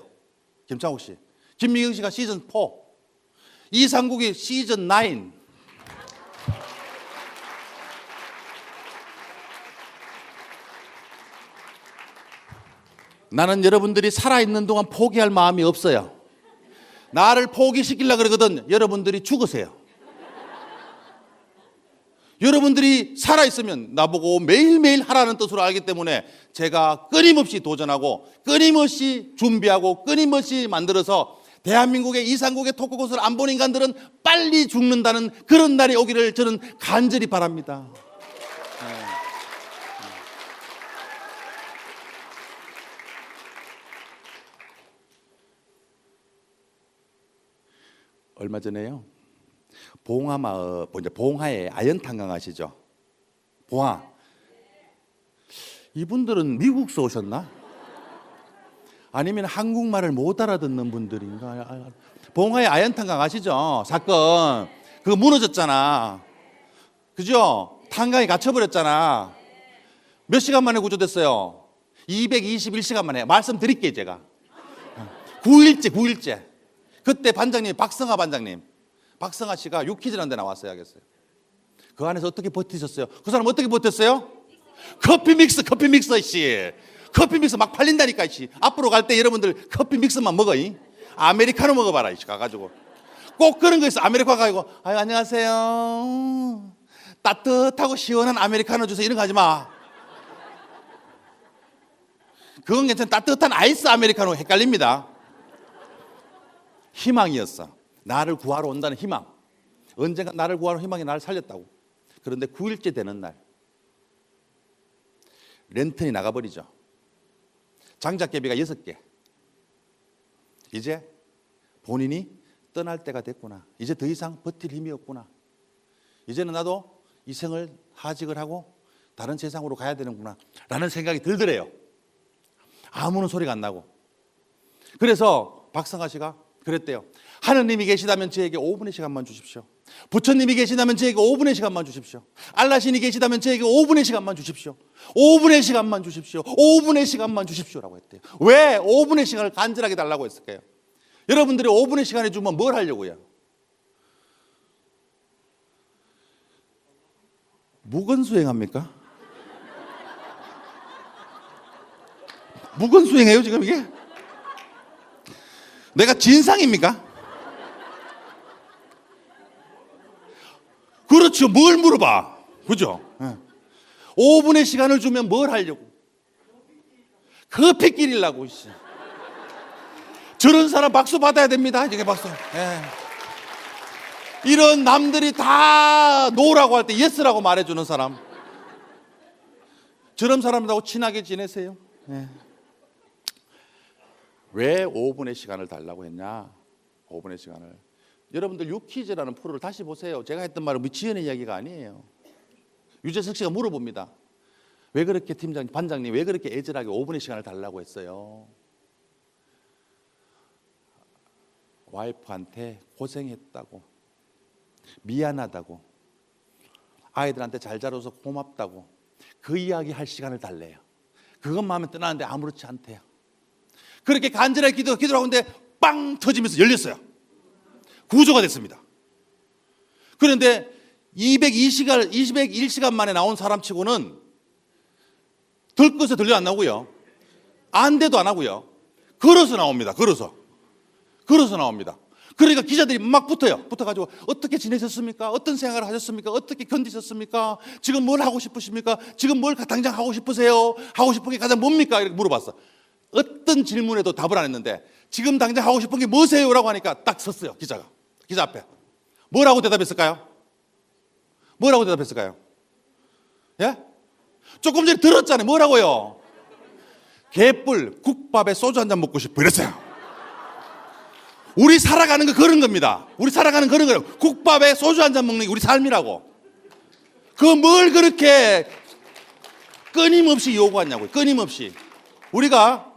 김창욱 씨. 김미경 씨가 시즌 4. 이상국이 시즌 9. 나는 여러분들이 살아있는 동안 포기할 마음이 없어요. 나를 포기시키려고 그러거든. 여러분들이 죽으세요. 여러분들이 살아있으면 나보고 매일매일 하라는 뜻으로 알기 때문에 제가 끊임없이 도전하고 끊임없이 준비하고 끊임없이 만들어서 대한민국의 이상국의 토크콘서트를 안 본 인간들은 빨리 죽는다는 그런 날이 오기를 저는 간절히 바랍니다. 얼마 전에요. 봉하마을, 봉하에 아연탄강 아시죠? 봉하. 이분들은 미국서 오셨나? 아니면 한국말을 못 알아듣는 분들인가? 봉하에 아연탄강 아시죠? 사건. 그거 무너졌잖아. 그죠? 탄강이 갇혀버렸잖아. 몇 시간 만에 구조됐어요? 221시간 만에. 말씀드릴게요, 제가. 9일째. 그때 반장님, 박성하 반장님. 박성하 씨가 유퀴즈라는 데 나왔어요. 하겠어요. 그 안에서 어떻게 버티셨어요? 그 사람 어떻게 버텼어요? 커피 믹서 씨. 커피 믹서 막 팔린다니까 씨. 앞으로 갈 때 여러분들 커피 믹서만 먹어. 아메리카노 먹어봐라 씨. 가가지고 꼭 그런 거 있어. 아메리카노 가지고 아유 안녕하세요. 따뜻하고 시원한 아메리카노 주세요. 이런 거 하지 마. 그건 괜찮아. 따뜻한 아이스 아메리카노 헷갈립니다. 희망이었어. 나를 구하러 온다는 희망. 언젠가 나를 구하러 희망이 나를 살렸다고. 그런데 9일째 되는 날 랜턴이 나가버리죠. 장작개비가 6개. 이제 본인이 떠날 때가 됐구나. 이제 더 이상 버틸 힘이 없구나. 이제는 나도 이 생을 하직을 하고 다른 세상으로 가야 되는구나 라는 생각이 들더래요. 아무런 소리가 안 나고. 그래서 박성하 씨가 그랬대요. 하느님이 계시다면 저에게 5분의 시간만 주십시오. 부처님이 계시다면 저에게 5분의 시간만 주십시오. 알라신이 계시다면 저에게 5분의 시간만 주십시오. 5분의 시간만 주십시오. 5분의 시간만 주십시오라고 했대요. 왜 5분의 시간을 간절하게 달라고 했을까요? 여러분들이 5분의 시간을 주면 뭘 하려고요? 무건수행합니까? 무건수행해요 지금 이게? 내가 진상입니까? 그렇죠. 뭘 물어봐. 그죠? 5분의 시간을 주면 뭘 하려고? 커피 끼리려고. 저런 사람 박수 받아야 됩니다. 이게 박수. 이런 남들이 다 노라고 할 때 예스라고 말해주는 사람. 저런 사람들하고 친하게 지내세요. 왜 5분의 시간을 달라고 했냐? 5분의 시간을. 여러분들 유퀴즈라는 프로를 다시 보세요. 제가 했던 말은 지연의 이야기가 아니에요. 유재석 씨가 물어봅니다. 왜 그렇게 팀장님, 반장님 왜 그렇게 애절하게 5분의 시간을 달라고 했어요? 와이프한테 고생했다고, 미안하다고, 아이들한테 잘 자라서 고맙다고 그 이야기 할 시간을 달래요. 그것만 하면 떠나는데 아무렇지 않대요. 그렇게 간절하게 기도를 하는데 빵 터지면서 열렸어요. 구조가 됐습니다. 그런데 201시간 만에 나온 사람치고는 들것에 들려 안 나오고요. 안돼도 안 하고요. 걸어서 나옵니다. 걸어서 나옵니다. 그러니까 기자들이 막 붙어가지고 어떻게 지내셨습니까? 어떤 생활을 하셨습니까? 어떻게 견디셨습니까? 지금 뭘 하고 싶으십니까? 지금 뭘 당장 하고 싶으세요? 하고 싶은 게 가장 뭡니까? 이렇게 물어봤어. 어떤 질문에도 답을 안 했는데 지금 당장 하고 싶은 게 뭐세요? 라고 하니까 딱 섰어요. 기자 앞에. 뭐라고 대답했을까요? 예? 조금 전에 들었잖아요. 뭐라고요? 개뿔 국밥에 소주 한 잔 먹고 싶어 이랬어요. 우리 살아가는 거 그런 겁니다. 우리 살아가는 그런 거예요. 국밥에 소주 한 잔 먹는 게 우리 삶이라고. 그 뭘 그렇게 끊임없이 요구하냐고요. 끊임없이. 우리가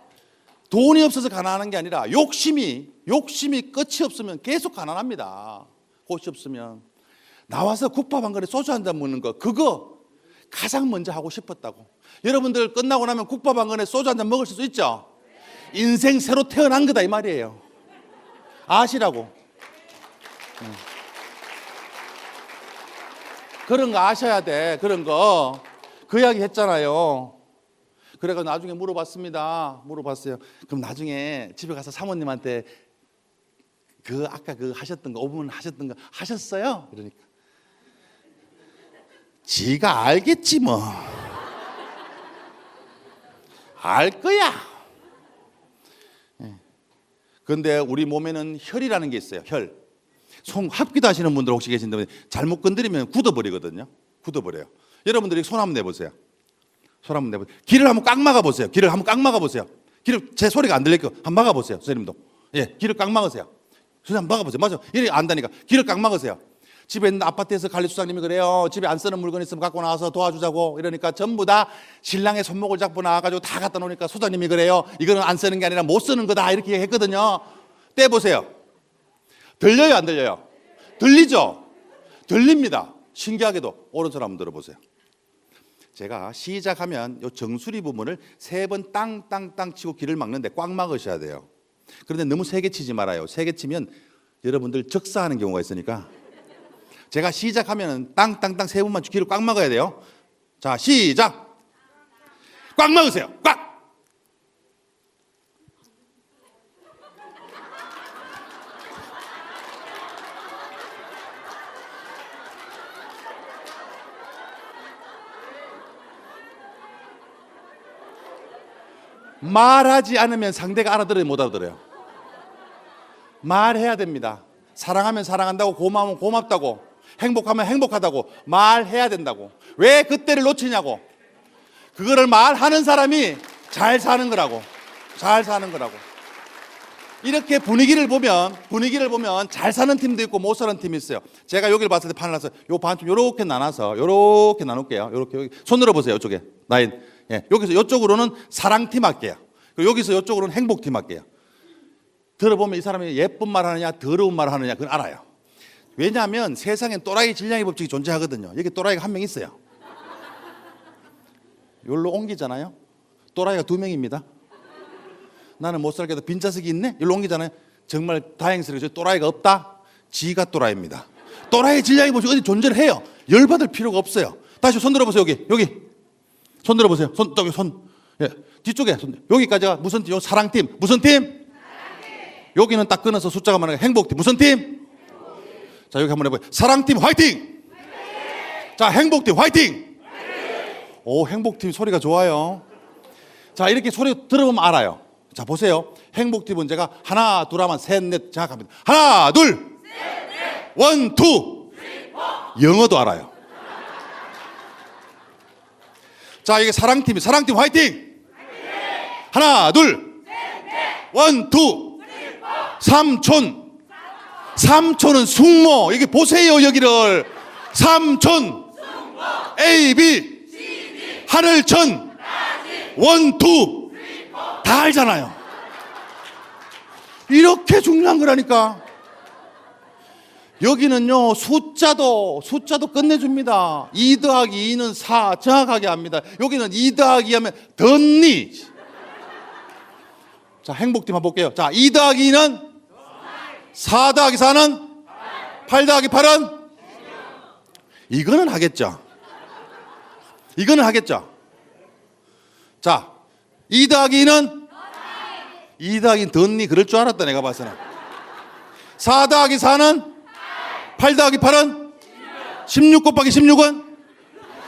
돈이 없어서 가난한 게 아니라 욕심이 끝이 없으면 계속 가난합니다. 곳이 없으면. 나와서 국밥 한 그릇 소주 한 잔 먹는 거 그거 가장 먼저 하고 싶었다고. 여러분들 끝나고 나면 국밥 한 그릇 소주 한 잔 먹을 수 있죠? 인생 새로 태어난 거다 이 말이에요. 아시라고. 그런 거 아셔야 돼. 그런 거. 그 이야기 했잖아요. 그래가 나중에 물어봤어요. 그럼 나중에 집에 가서 사모님한테 아까 하셨던 거 5분 하셨던 거 하셨어요? 그러니까 지가 알겠지 뭐. 알 거야. 그런데 우리 몸에는 혈이라는 게 있어요. 혈. 합기도 하시는 분들 혹시 계신데 잘못 건드리면 굳어버리거든요. 굳어버려요. 여러분들이 손 한번 내보세요. 귀를 한번 꽉 막아보세요. 귀를 제 소리가 안 들릴 거 한번 막아보세요. 선생님도. 귀를 꽉 막으세요. 선생님 한번 막아보세요. 맞아. 이래 안다니까. 귀를 꽉 막으세요. 집에 있는 아파트에서 관리수장님이 그래요. 집에 안 쓰는 물건 있으면 갖고 나와서 도와주자고 이러니까 전부 다 신랑의 손목을 잡고 나와가지고 다 갖다 놓으니까 소장님이 그래요. 이거는 안 쓰는 게 아니라 못 쓰는 거다 이렇게 했거든요. 떼보세요. 들려요 안 들려요? 들리죠? 들립니다. 신기하게도 오른손 한번 들어보세요. 제가 시작하면 요 정수리 부분을 3번 땅땅땅 치고 귀를 막는데 꽉 막으셔야 돼요. 그런데 너무 세게 치지 말아요. 세게 치면 여러분들 적사하는 경우가 있으니까 제가 시작하면 땅땅땅 3번만 귀를 꽉 막아야 돼요. 자 시작. 꽉 막으세요. 꽉. 말하지 않으면 상대가 알아들어요, 못 알아들어요? 말해야 됩니다. 사랑하면 사랑한다고, 고마우면 고맙다고, 행복하면 행복하다고 말해야 된다고. 왜 그때를 놓치냐고. 그거를 말하는 사람이 잘 사는 거라고. 잘 사는 거라고. 이렇게 분위기를 보면 잘 사는 팀도 있고 못 사는 팀이 있어요. 제가 여기를 봤을 때 판을 나서 요 반쯤 요렇게 나눠서 요렇게 나눌게요. 요렇게 여기 손 들어보세요. 이쪽에 나인. 예, 여기서 이쪽으로는 사랑팀 할게요. 그리고 여기서 이쪽으로는 행복팀 할게요. 들어보면 이 사람이 예쁜 말 하느냐 더러운 말 하느냐 그건 알아요. 왜냐하면 세상엔 또라이 질량의 법칙이 존재하거든요. 여기 또라이가 한 명 있어요. 여기로 옮기잖아요. 또라이가 2명입니다. 나는 못 살겠다. 빈자석이 있네? 여기로 옮기잖아요. 정말 다행스럽게 또라이가 없다? 지가 또라이입니다. 또라이 질량의 법칙이 어디 존재를 해요. 열받을 필요가 없어요. 다시 손 들어보세요. 여기 손 들어보세요. 저기 손. 예, 뒤쪽에 손. 여기까지가 무슨 팀? 요 사랑팀. 무슨 팀? 사랑팀. 여기는 딱 끊어서 숫자가 많으니까 행복팀. 무슨 팀? 행복팀. 자, 여기 한번 해봐요. 사랑팀 화이팅! 화이팅! 자, 행복팀 화이팅! 화이팅! 오, 행복팀 소리가 좋아요. 자, 이렇게 소리 들어보면 알아요. 자, 보세요. 행복팀은 제가 하나, 둘 하면 셋, 넷 장악합니다. 하나, 둘! 셋, 넷! 원, 투! 쓰리, 포! 영어도 알아요. 자, 이게 사랑팀이 사랑팀 화이팅! 화이팅! 하나, 둘, 셋, 넷, 원, 투, 쓰리, 포! 삼촌은 숙모. 이게 보세요, 여기를. 삼촌, 숙모. A, B, C, D. 하늘천, 나지. 원, 투, 쓰리, 포. 다 알잖아요. 이렇게 중요한 거라니까. 여기는요, 숫자도 끝내줍니다. 2 더하기 2는 4 정확하게 합니다. 여기는 2 더하기 2 하면 덧니. 자, 행복팀 한번 볼게요. 자, 2 더하기 2는 4 더하기 4는 8 더하기 8은 이거는 하겠죠. 이거는 하겠죠. 자, 2 더하기 2는 2 더하기 2는 덧니. 그럴 줄 알았다, 내가 봐서는. 4 더하기 4는 8 더하기 8은 16 곱하기 16은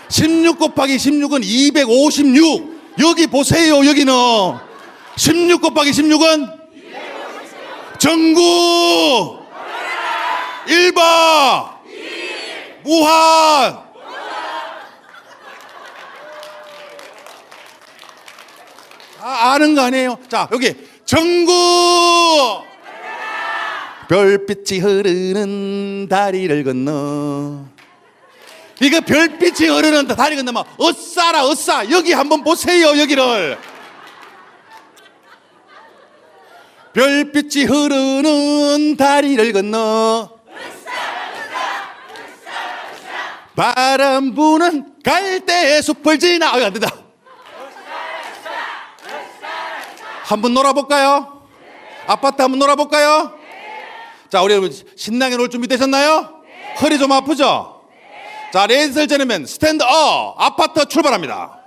16 곱하기 16은 256. 여기 보세요. 여기는 16 곱하기 16은 전구 일바 무한. 아는 거 아니에요? 자, 여기 전구 별빛이 흐르는 다리를 건너. 이거 별빛이 흐르는 다리 건너면 어싸라 어싸. 여기 한번 보세요. 여기를. 별빛이 흐르는 다리를 건너 바람 부는 갈대의 숲을 지나. 안 된다. 한번 놀아볼까요? 아파트 한번 놀아볼까요? 자, 우리 여러분 신나게 놀 준비 되셨나요? 네. 허리 좀 아프죠? 네. 자, 레이디스 앤 젠틀맨 스탠드 업. 아파트 출발합니다.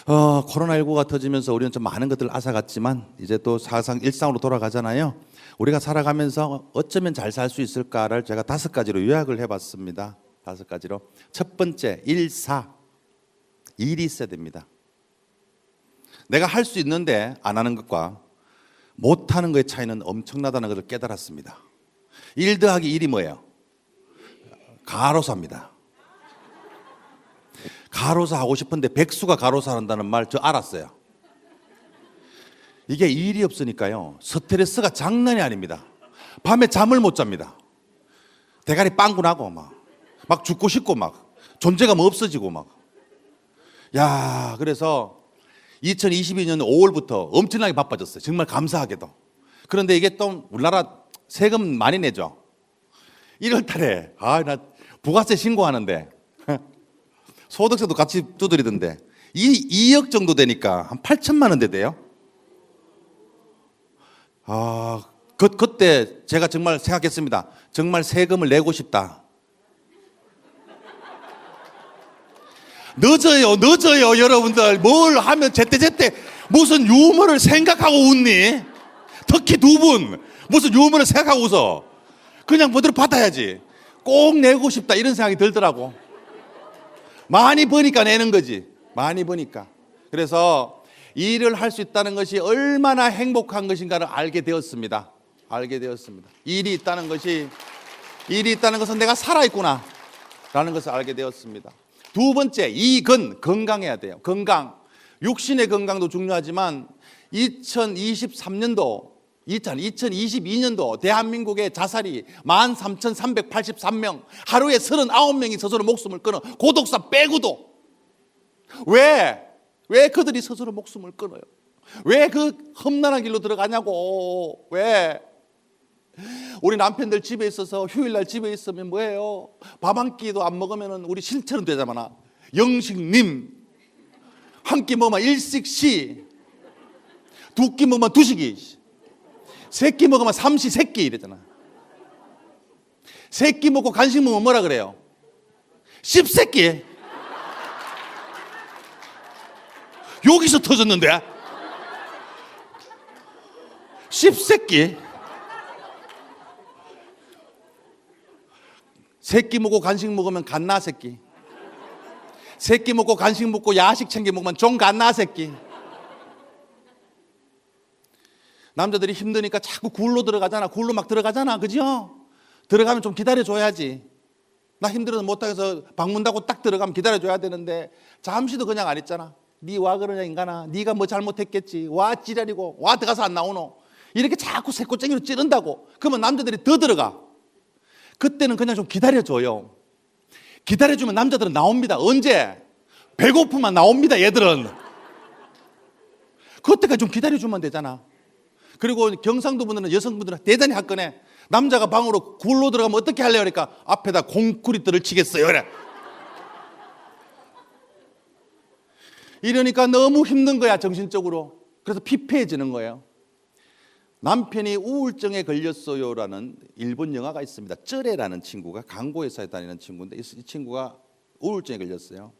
코로나19가 터지면서 우리는 좀 많은 것들 앗아갔지만 이제 또 사상 일상으로 돌아가잖아요. 우리가 살아가면서 어쩌면 잘 살 수 있을까를 제가 5가지로 요약을 해봤습니다. 5가지로. 첫 번째, 1, 4. 일이 있어야 됩니다. 내가 할 수 있는데 안 하는 것과 못하는 것의 차이는 엄청나다는 것을 깨달았습니다. 1 더하기 1이 뭐예요? 가로사입니다. 가로사 하고 싶은데 백수가 가로사 한다는 말 저 알았어요. 이게 일이 없으니까요, 스트레스가 장난이 아닙니다. 밤에 잠을 못 잡니다. 대가리 빵꾸 나고 막 죽고 싶고 막 존재감 없어지고 막. 야, 그래서 2022년 5월부터 엄청나게 바빠졌어요. 정말 감사하게도. 그런데 이게 또 우리나라 세금 많이 내죠. 1월 달에 나 부가세 신고하는데 소득세도 같이 두드리던데 2억 정도 되니까 한 8천만 원대 돼요. 그때 제가 정말 생각했습니다. 정말 세금을 내고 싶다. 늦어요, 여러분들. 뭘 하면 제때 무슨 유머를 생각하고 웃니? 특히 두 분, 무슨 유머를 생각하고 웃어? 그냥 뭐대로 받아야지. 꼭 내고 싶다, 이런 생각이 들더라고. 많이 버니까 내는 거지. 많이 버니까. 그래서 일을 할 수 있다는 것이 얼마나 행복한 것인가를 알게 되었습니다. 일이 있다는 것은 내가 살아있구나 라는 것을 알게 되었습니다. 두 번째, 건강해야 돼요. 건강. 육신의 건강도 중요하지만 2022년도 대한민국의 자살이 13,383명, 하루에 39명이 스스로 목숨을 끊어. 고독사 빼고도. 왜 그들이 스스로 목숨을 끊어요? 왜 그 험난한 길로 들어가냐고. 왜? 우리 남편들 집에 있어서 휴일날 집에 있으면 뭐예요? 밥 한 끼도 안 먹으면 우리 실처럼 되잖아. 영식님. 한 끼 먹으면 일식시, 두 끼 먹으면 두식이, 세 끼 먹으면 삼시세끼 이러잖아. 세 끼 먹고 간식 먹으면 뭐라 그래요? 씹새끼. 여기서 터졌는데? 씹새끼. 세 끼 먹고 간식 먹으면 갓나 새끼. 세 끼 먹고 간식 먹고 야식 챙겨 먹으면 종갓나 새끼. 남자들이 힘드니까 자꾸 굴로 들어가잖아. 굴로 막 들어가잖아. 그죠? 들어가면 좀 기다려줘야지. 나 힘들어서 못하겠어 방문 닫고 딱 들어가면 기다려줘야 되는데 잠시도 그냥 안 했잖아. 니 와 그러냐 인간아. 니가 뭐 잘못했겠지. 와 지랄이고. 와 들어가서 안 나오노. 이렇게 자꾸 새꼬챙이로 찌른다고. 그러면 남자들이 더 들어가. 그때는 그냥 좀 기다려줘요. 기다려주면 남자들은 나옵니다. 언제? 배고프면 나옵니다. 얘들은. 그때까지 좀 기다려주면 되잖아. 그리고 경상도 분들은 여성분들은 대단히 화끈해. 남자가 방으로 굴로 들어가면 어떻게 할래요? 그러니까 앞에다 콘크리트를 치겠어요. 그래. 이러니까 너무 힘든 거야, 정신적으로. 그래서 피폐해지는 거예요. 남편이 우울증에 걸렸어요라는 일본 영화가 있습니다. 쩌레라는 친구가 광고회사에 다니는 친구인데 이 친구가 우울증에 걸렸어요.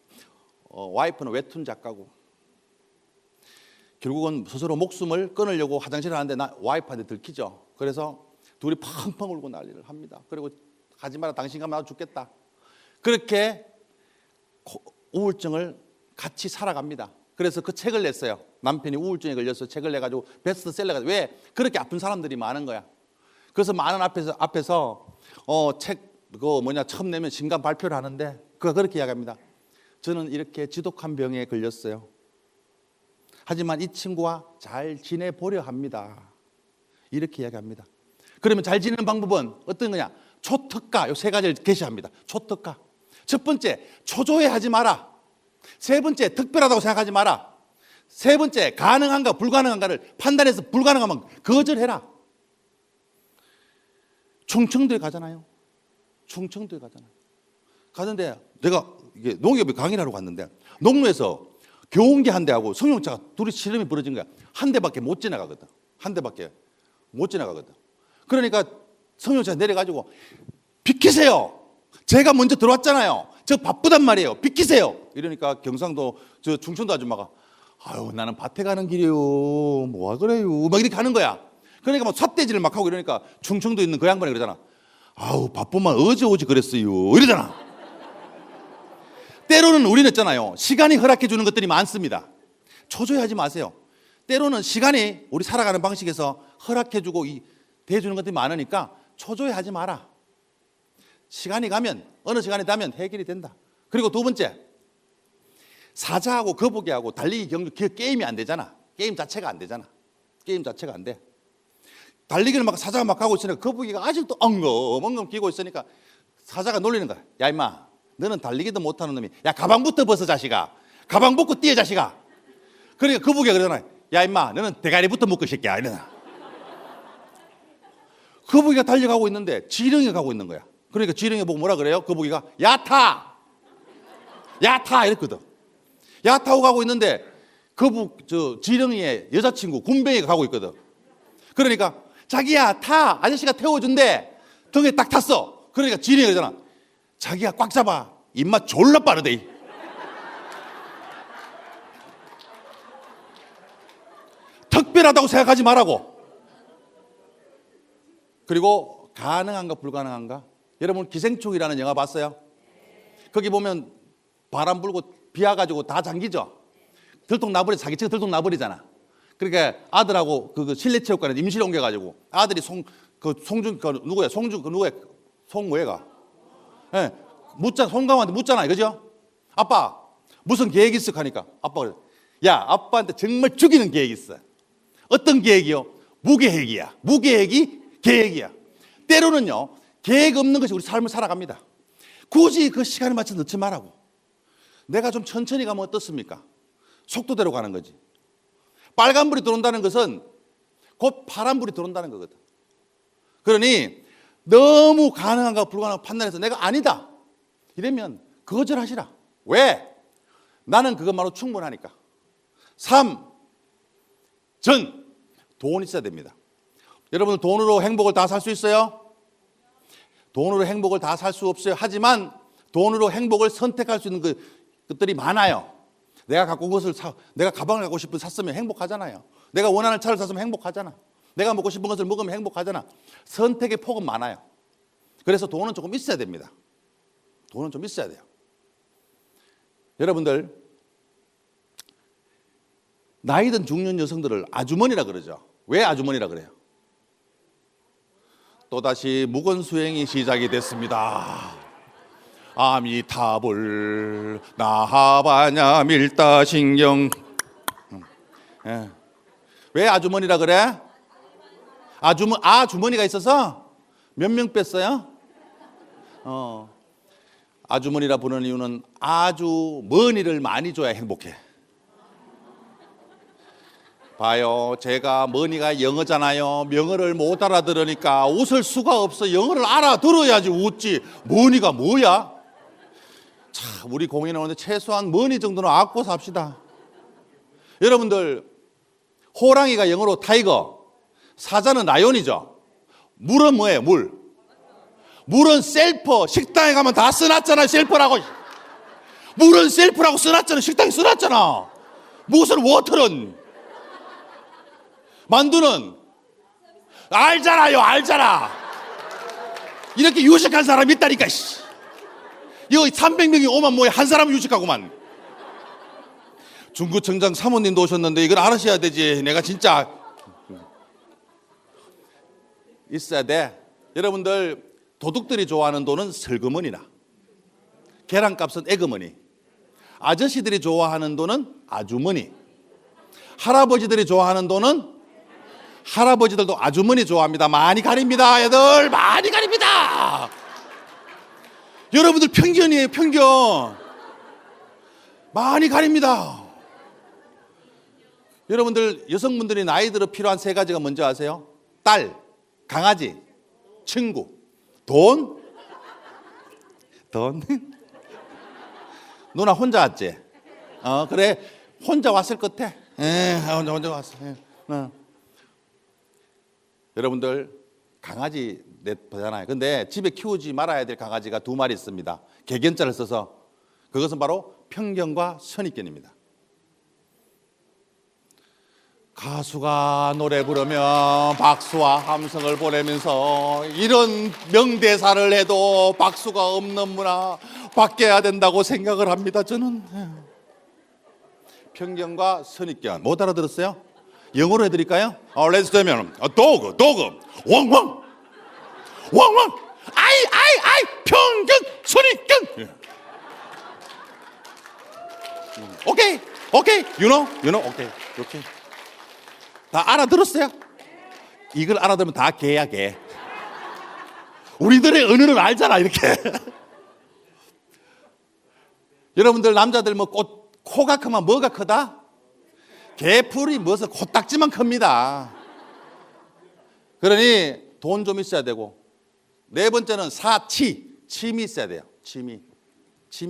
와이프는 웹툰 작가고 결국은 스스로 목숨을 끊으려고 화장실에 가는데 와이프한테 들키죠. 그래서 둘이 펑펑 울고 난리를 합니다. 그리고 가지 마라, 당신 가면 나도 죽겠다. 그렇게 우울증을 같이 살아갑니다. 그래서 그 책을 냈어요. 남편이 우울증에 걸려서 책을 내가지고 베스트셀러가. 왜? 그렇게 아픈 사람들이 많은 거야. 그래서 많은 앞에서 책 처음 내면 신간 발표를 하는데 그렇게 이야기합니다. 저는 이렇게 지독한 병에 걸렸어요. 하지만 이 친구와 잘 지내보려 합니다. 이렇게 이야기합니다. 그러면 잘 지내는 방법은 어떤 거냐? 초특가, 요 세 가지를 게시합니다. 초특가. 첫 번째, 초조해하지 마라. 세 번째, 특별하다고 생각하지 마라. 세 번째, 가능한가 불가능한가를 판단해서 불가능하면 거절해라. 충청도에 가잖아요. 가는데 내가 이게 농협에 강의를 하러 갔는데 농로에서 교원기 한 대하고 승용차가 둘이 실험이 벌어진 거야. 한 대밖에 못 지나가거든. 그러니까 승용차 내려가지고 비키세요. 제가 먼저 들어왔잖아요. 저 바쁘단 말이에요. 비키세요. 이러니까 경상도 저 충청도 아줌마가 아유 나는 밭에 가는 길이요. 뭐가 그래요. 막 이렇게 하는 거야. 그러니까 막 삿대질을 막 하고 이러니까 충청도 있는 그 양반이 그러잖아. 아우 바쁘면 어제 오지 그랬어요. 이러잖아. 때로는 우리는 있잖아요. 시간이 허락해 주는 것들이 많습니다. 초조해하지 마세요. 때로는 시간이 우리 살아가는 방식에서 허락해 주고 대해주는 것들이 많으니까 초조해하지 마라. 시간이 가면 어느 시간이 되면 해결이 된다. 그리고 두 번째, 사자하고 거북이하고 달리기 경주 게임이 안 되잖아. 게임 자체가 안 돼. 달리기를 막 사자가 막 가고 있으니까 거북이가 아직도 엉금 기고 있으니까 사자가 놀리는 거야. 야 임마 너는 달리기도 못하는 놈이 야 가방부터 벗어 자식아. 가방 벗고 뛰어 자식아. 그러니까 거북이가 그러잖아. 야 임마 너는 대가리부터 묶어 새끼야. 이러나. 거북이가 달려가고 있는데 지렁이가 가고 있는 거야. 그러니까 지렁이 보고 뭐라 그래요? 거북이가 야타 이랬거든. 야타고 가고 있는데 지렁이의 여자친구 군뱅이가 가고 있거든. 그러니까 자기야 타 아저씨가 태워준대. 등에 딱 탔어. 그러니까 지렁이가 그러잖아. 자기가 꽉 잡아. 입맛 졸라 빠르대. 특별하다고 생각하지 말라고. 그리고 가능한가 불가능한가? 여러분 기생충이라는 영화 봤어요? 거기 보면 바람 불고 비 와가지고 다 잠기죠. 들통나버리 사기치고 들통나버리잖아. 그러니까 아들하고 그 실내체육관에 임실 옮겨가지고 아들이 송중 그 누구야? 송중 그 누구야? 송뭐예가? 예, 묻자 송강호한테 묻잖아요, 그죠? 아빠 무슨 계획 있어? 하니까 아빠가 그래. 야, 아빠한테 정말 죽이는 계획 있어. 어떤 계획이요? 무계획이야. 무계획이 계획이야. 때로는요 계획 없는 것이 우리 삶을 살아갑니다. 굳이 그 시간에 맞춰 넣지 말라고. 내가 좀 천천히 가면 어떻습니까? 속도대로 가는 거지. 빨간불이 들어온다는 것은 곧 파란불이 들어온다는 거거든. 그러니 너무 가능한가 불가능한가 판단해서 내가 아니다 이러면 거절하시라. 왜? 나는 그것만으로 충분하니까. 3. 돈 있어야 됩니다. 여러분 돈으로 행복을 다 살 수 있어요? 돈으로 행복을 다 살 수 없어요. 하지만 돈으로 행복을 선택할 수 있는 것들이 많아요. 내가 갖고 온 것을 내가 가방을 갖고 싶은 샀으면 행복하잖아요. 내가 원하는 차를 샀으면 행복하잖아. 내가 먹고 싶은 것을 먹으면 행복하잖아. 선택의 폭은 많아요. 그래서 돈은 조금 있어야 됩니다. 돈은 좀 있어야 돼요. 여러분들 나이 든 중년 여성들을 아주머니라 그러죠. 왜 아주머니라 그래요? 또다시 무건수행이 시작이 됐습니다. 아미타불 나하바냐 밀다신경. 예. 왜 아주머니라 그래? 아주머니가 있어서 몇 명 뺐어요? 아주머니라 부르는 이유는 아주 머니를 많이 줘야 행복해. 봐요, 제가 머니가 영어잖아요. 영어를 못 알아들으니까 웃을 수가 없어. 영어를 알아들어야지 웃지. 머니가 뭐야? 자, 우리 공연에 오는데 최소한 머니 정도는 안고 삽시다. 여러분들 호랑이가 영어로 타이거, 사자는 라이온이죠. 물은 뭐예요? 물은 셀프. 식당에 가면 다 써놨잖아. 셀프라고. 물은 셀프라고 써놨잖아. 식당에 써놨잖아. 무슨 워터는. 만두는 알잖아요. 알잖아. 이렇게 유식한 사람이 있다니까. 여기 300명이 오면 뭐해. 한 사람은 유식하구만. 중구청장 사모님도 오셨는데 이걸 알으셔야 되지. 내가 진짜 있어야 돼. 여러분들 도둑들이 좋아하는 돈은 슬그머니나 계란값은 에그머니, 아저씨들이 좋아하는 돈은 아주머니, 할아버지들이 좋아하는 돈은 할아버지들도 아주머니 좋아합니다. 많이 가립니다. 애들 많이 가립니다. 여러분들 편견이에요. 편견. 많이 가립니다. 여러분들 여성분들이 나이 들어 필요한 3가지가 뭔지 아세요? 딸, 강아지, 친구, 돈. 누나 혼자 왔지? 그래 혼자 왔을 것 같아. 혼자 왔어. 여러분들 강아지 보잖아요. 근데 집에 키우지 말아야 될 강아지가 2마리 있습니다. 개견자를 써서. 그것은 바로 편견과 선입견입니다. 가수가 노래 부르면 박수와 함성을 보내면서 이런 명대사를 해도 박수가 없는 문화 바뀌어야 된다고 생각을 합니다. 저는 편견과 선입견 못 알아들었어요? 영어로 해드릴까요? Let's do it. dog, 왕, 아이, 편견, 선입견. 오케이, you know, 오케이. 다 알아들었어요? 이걸 알아들으면 다 개야, 개. 우리들의 언어는 알잖아, 이렇게. 여러분들 남자들 뭐 코가 크면 뭐가 크다? 개풀이 무슨 코딱지만 큽니다. 그러니 돈 좀 있어야 되고, 4번째는 취미 있어야 돼요. 취미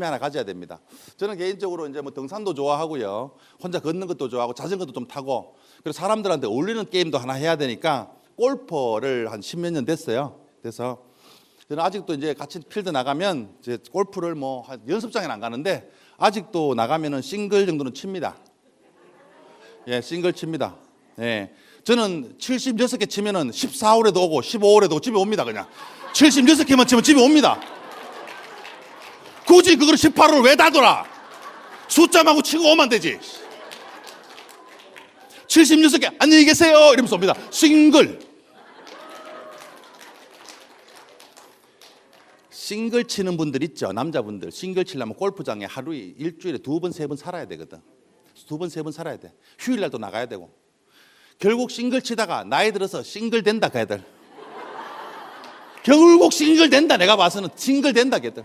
하나 가져야 됩니다. 저는 개인적으로 이제 뭐 등산도 좋아하고요, 혼자 걷는 것도 좋아하고 자전거도 좀 타고, 그리고 사람들한테 어울리는 게임도 하나 해야 되니까 골퍼를 한 10몇 년 됐어요. 그래서 저는 아직도 이제 같이 필드 나가면 이제 골프를 뭐 연습장에는 안 가는데 아직도 나가면은 싱글 정도는 칩니다. 예, 싱글 칩니다. 예. 저는 76개 치면은 14홀에도 오고 15홀에도 오고 집에 옵니다. 그냥 76개만 치면 집에 옵니다. 굳이 그걸 18홀을 왜 다돌아? 숫자만고 치고 오면 되지. 76개 안녕히 계세요 이러면서 옵니다. 싱글 치는 분들 있죠. 남자분들 싱글 치려면 골프장에 하루에 일주일에 2번 3번 살아야 되거든. 2번 3번 살아야 돼. 휴일날도 나가야 되고. 결국 싱글 치다가 나이 들어서 싱글 된다 걔들. 결국 싱글 된다. 내가 봐서는 싱글 된다 걔들.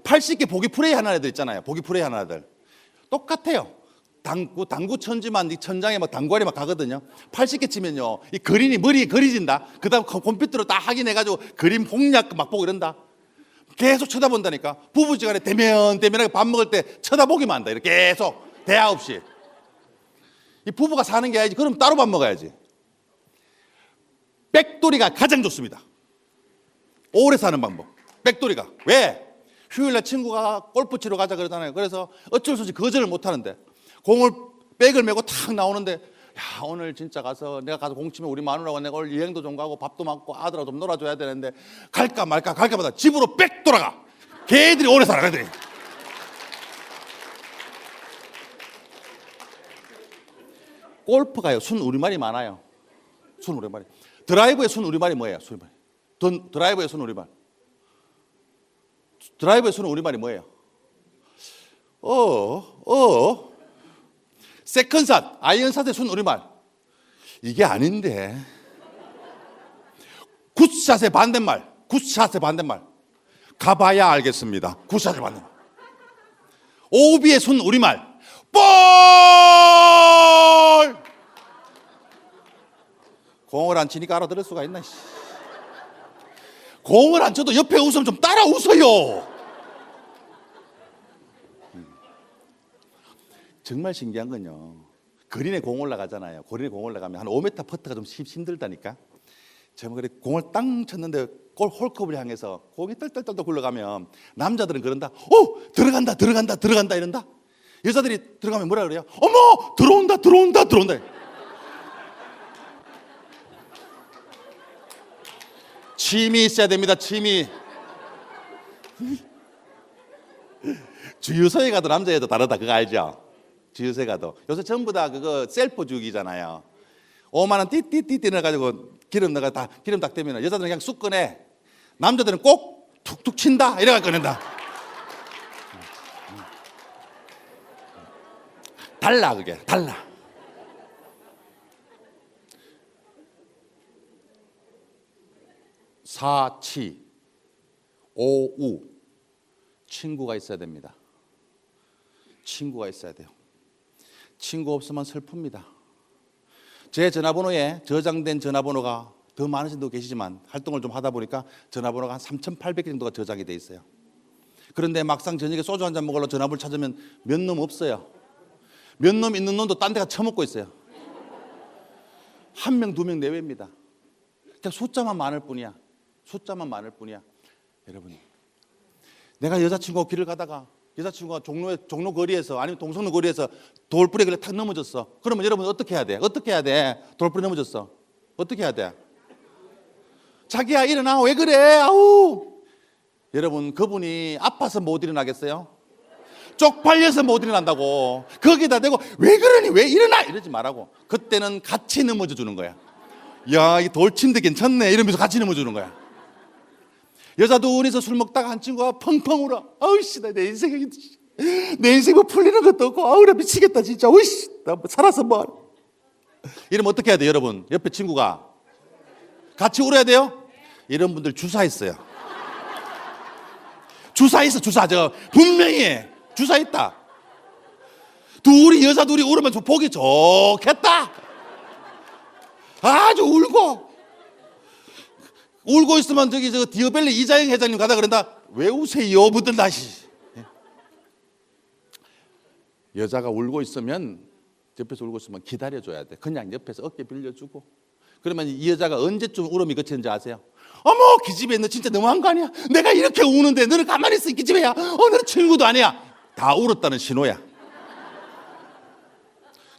80개 보기 프레이 하는 애들 있잖아요. 보기 프레이 하는 애들 똑같아요. 당구 천지만 이 천장에 막 당구알이 막 가거든요. 80개 치면요 이 그림이 머리에 그려진다. 그 다음 컴퓨터로 다 확인해가지고 그림 공략 막 보고 이런다. 계속 쳐다본다니까. 부부지간에 대면하게 밥 먹을 때 쳐다보기만 한다. 이렇게 계속 대화 없이. 이 부부가 사는 게 아니지. 그럼 따로 밥 먹어야지. 백돌이가 가장 좋습니다. 오래 사는 방법. 백돌이가. 왜? 휴일날 친구가 골프 치러 가자 그러잖아요. 그래서 어쩔 수 없이 거절을 못 하는데 백을 메고 탁 나오는데 야 오늘 진짜 내가 가서 공 치면 우리 마누라가 내가 오늘 여행도 좀 가고 밥도 먹고 아들하고 좀 놀아줘야 되는데 갈까 말까 집으로 백 돌아가. 걔들이 오래 살아. 걔들이. 골프가요 순 우리말이 많아요. 순 우리말이. 드라이브의 순 우리말이 뭐예요? 드라이브의 순 우리말. 드라이브의 순 우리말이 뭐예요? 세컨샷, 아이언샷의 순 우리말. 이게 아닌데. 굿샷의 반대말. 가봐야 알겠습니다. 굿샷의 반대말. 오비의 순 우리말. 볼! 공을 안 치니까 알아들을 수가 있나? 공을 안 쳐도 옆에 웃으면 좀 따라 웃어요. 정말 신기한 건요. 그린에 공 올라가잖아요. 그린에 공 올라가면 한 5m 퍼트가 좀 힘들다니까. 제가 그래 공을 땅 쳤는데 홀컵을 향해서 공이 떨떨떨 굴러가면 남자들은 그런다. 들어간다 이런다. 여자들이 들어가면 뭐라 그래요? 어머 들어온다. 취미 있어야 됩니다. 취미. 주유소에 가도 남자 여자 다르다. 그거 알죠? 주유소에 가도 요새 전부 다 그거 셀프 주기잖아요. 5만 원 띠띠띠띠 넣어가지고 기름 딱 되면 여자들은 그냥 쑥 꺼내. 남자들은 꼭 툭툭 친다. 이래가 꺼낸다. 달라 그게 달라. 사치 오우 친구가 있어야 됩니다. 친구가 있어야 돼요. 친구 없으면 슬픕니다. 제 전화번호에 저장된 전화번호가 더 많으신 분도 계시지만 활동을 좀 하다 보니까 전화번호가 한 3,800개 정도가 저장이 돼 있어요. 그런데 막상 저녁에 소주 한잔 먹으러 전화번호 찾으면 몇 놈 없어요. 몇 놈 있는 놈도 딴 데가 처먹고 있어요. 1명, 2명 내외입니다. 그냥 숫자만 많을 뿐이야. 여러분, 내가 여자친구하고 길을 가다가 여자친구가 종로 거리에서 아니면 동성로 거리에서 돌부리를 탁 넘어졌어. 그러면 여러분 어떻게 해야 돼? 돌부리 넘어졌어. 어떻게 해야 돼? 자기야 일어나. 왜 그래? 아우. 여러분 그분이 아파서 못 일어나겠어요? 쪽팔려서 못 일어난다고. 거기다 대고 왜 그러니? 왜 일어나? 이러지 말라고. 그때는 같이 넘어져 주는 거야. 야, 이 돌침대 괜찮네. 이러면서 같이 넘어주는 거야. 여자 둘이서 술 먹다가 한 친구가 펑펑 울어. 아우씨, 내 인생 뭐 풀리는 것도 없고, 아우, 나 미치겠다, 진짜. 아우씨, 나 뭐 살아서 뭐. 이러면 어떻게 해야 돼요, 여러분? 옆에 친구가 같이 울어야 돼요? 이런 분들 주사했어요. 주사했어. 저 분명히 주사했다. 여자 둘이 울으면 좀 보기 좋겠다. 아주 울고 있으면 저 디어벨리 이자영 회장님 가다 그런다. 왜 우세요? 묻든 다시. 여자가 울고 있으면 옆에서 울고 있으면 기다려줘야 돼. 그냥 옆에서 어깨 빌려주고. 그러면 이 여자가 언제쯤 울음이 그치는지 아세요? 어머 기집애 너 진짜 너무한 거 아니야? 내가 이렇게 우는데 너는 가만히 있어 기집애야. 너는 친구도 아니야. 다 울었다는 신호야.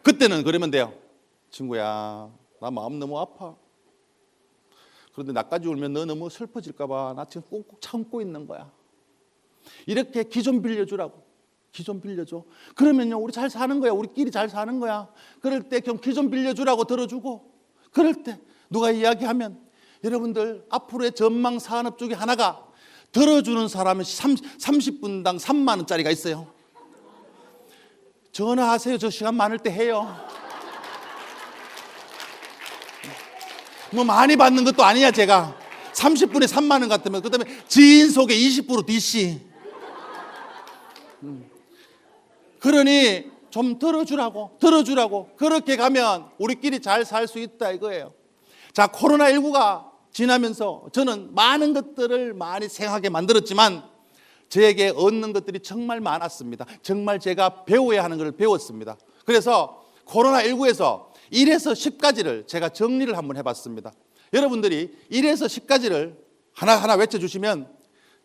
그때는 그러면 돼요. 친구야, 나 마음 너무 아파. 그런데 나까지 울면 너 너무 슬퍼질까 봐 나 지금 꾹꾹 참고 있는 거야. 이렇게 기 좀 빌려주라고. 기 좀 빌려줘. 그러면요, 우리 잘 사는 거야. 우리끼리 잘 사는 거야. 그럴 때 좀 기 좀 빌려주라고 들어주고, 그럴 때 누가 이야기하면, 여러분들 앞으로의 전망 산업 중에 하나가 들어주는 사람은 30분당 3만 원짜리가 있어요. 전화하세요. 저 시간 많을 때 해요. 뭐 많이 받는 것도 아니야. 제가 30분에 3만 원 같으면, 그 다음에 지인 소개 20% DC. 그러니 좀 들어주라고. 그렇게 가면 우리끼리 잘 살 수 있다 이거예요. 자, 코로나19가 지나면서 저는 많은 것들을 많이 생각하게 만들었지만 저에게 얻는 것들이 정말 많았습니다. 정말 제가 배워야 하는 것을 배웠습니다. 그래서 코로나19에서 1에서 10가지를 제가 정리를 한번 해봤습니다. 여러분들이 1에서 10가지를 하나하나 외쳐주시면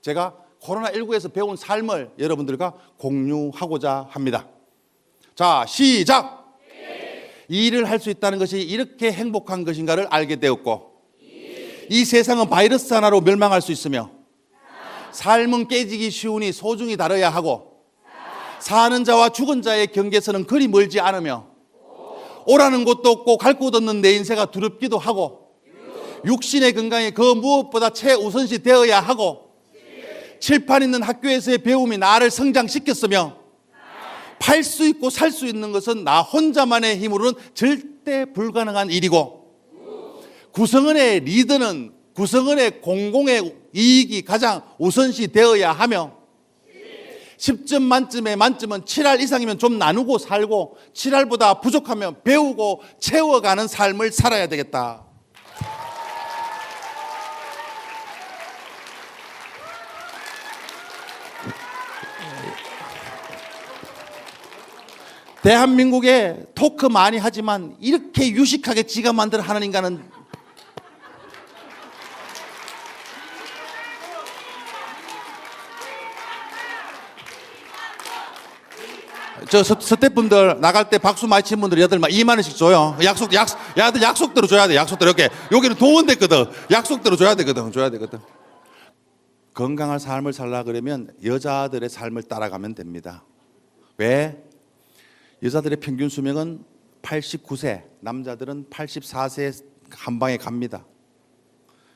제가 코로나19에서 배운 삶을 여러분들과 공유하고자 합니다. 자, 시작! 일을 할 수 있다는 것이 이렇게 행복한 것인가를 알게 되었고, 이 세상은 바이러스 하나로 멸망할 수 있으며, 삶은 깨지기 쉬우니 소중히 다뤄야 하고, 사는 자와 죽은 자의 경계선은 그리 멀지 않으며, 오라는 곳도 없고 갈 곳 없는 내 인생가 두렵기도 하고, 육신의 건강이 그 무엇보다 최우선시 되어야 하고, 칠판 있는 학교에서의 배움이 나를 성장시켰으며, 팔 수 있고 살 수 있는 것은 나 혼자만의 힘으로는 절대 불가능한 일이고, 구성원의 리더는 구성원의 공공의 이익이 가장 우선시 되어야 하며, 10점 만점에 만점은 7할 이상이면 좀 나누고 살고, 7할보다 부족하면 배우고 채워가는 삶을 살아야 되겠다. 대한민국에 토크 많이 하지만 이렇게 유식하게 지가 만들어 하는 인간은 저 스태프분들 나갈 때 박수 많이 친 분들 여들 막 2만 원씩 줘요. 야들 약속대로 줘야 돼. 약속대로. 이렇게 여기는 동원 됐거든. 약속대로 줘야 되거든. 건강한 삶을 살라 그러면 여자들의 삶을 따라가면 됩니다. 왜? 여자들의 평균 수명은 89세, 남자들은 84세 한 방에 갑니다.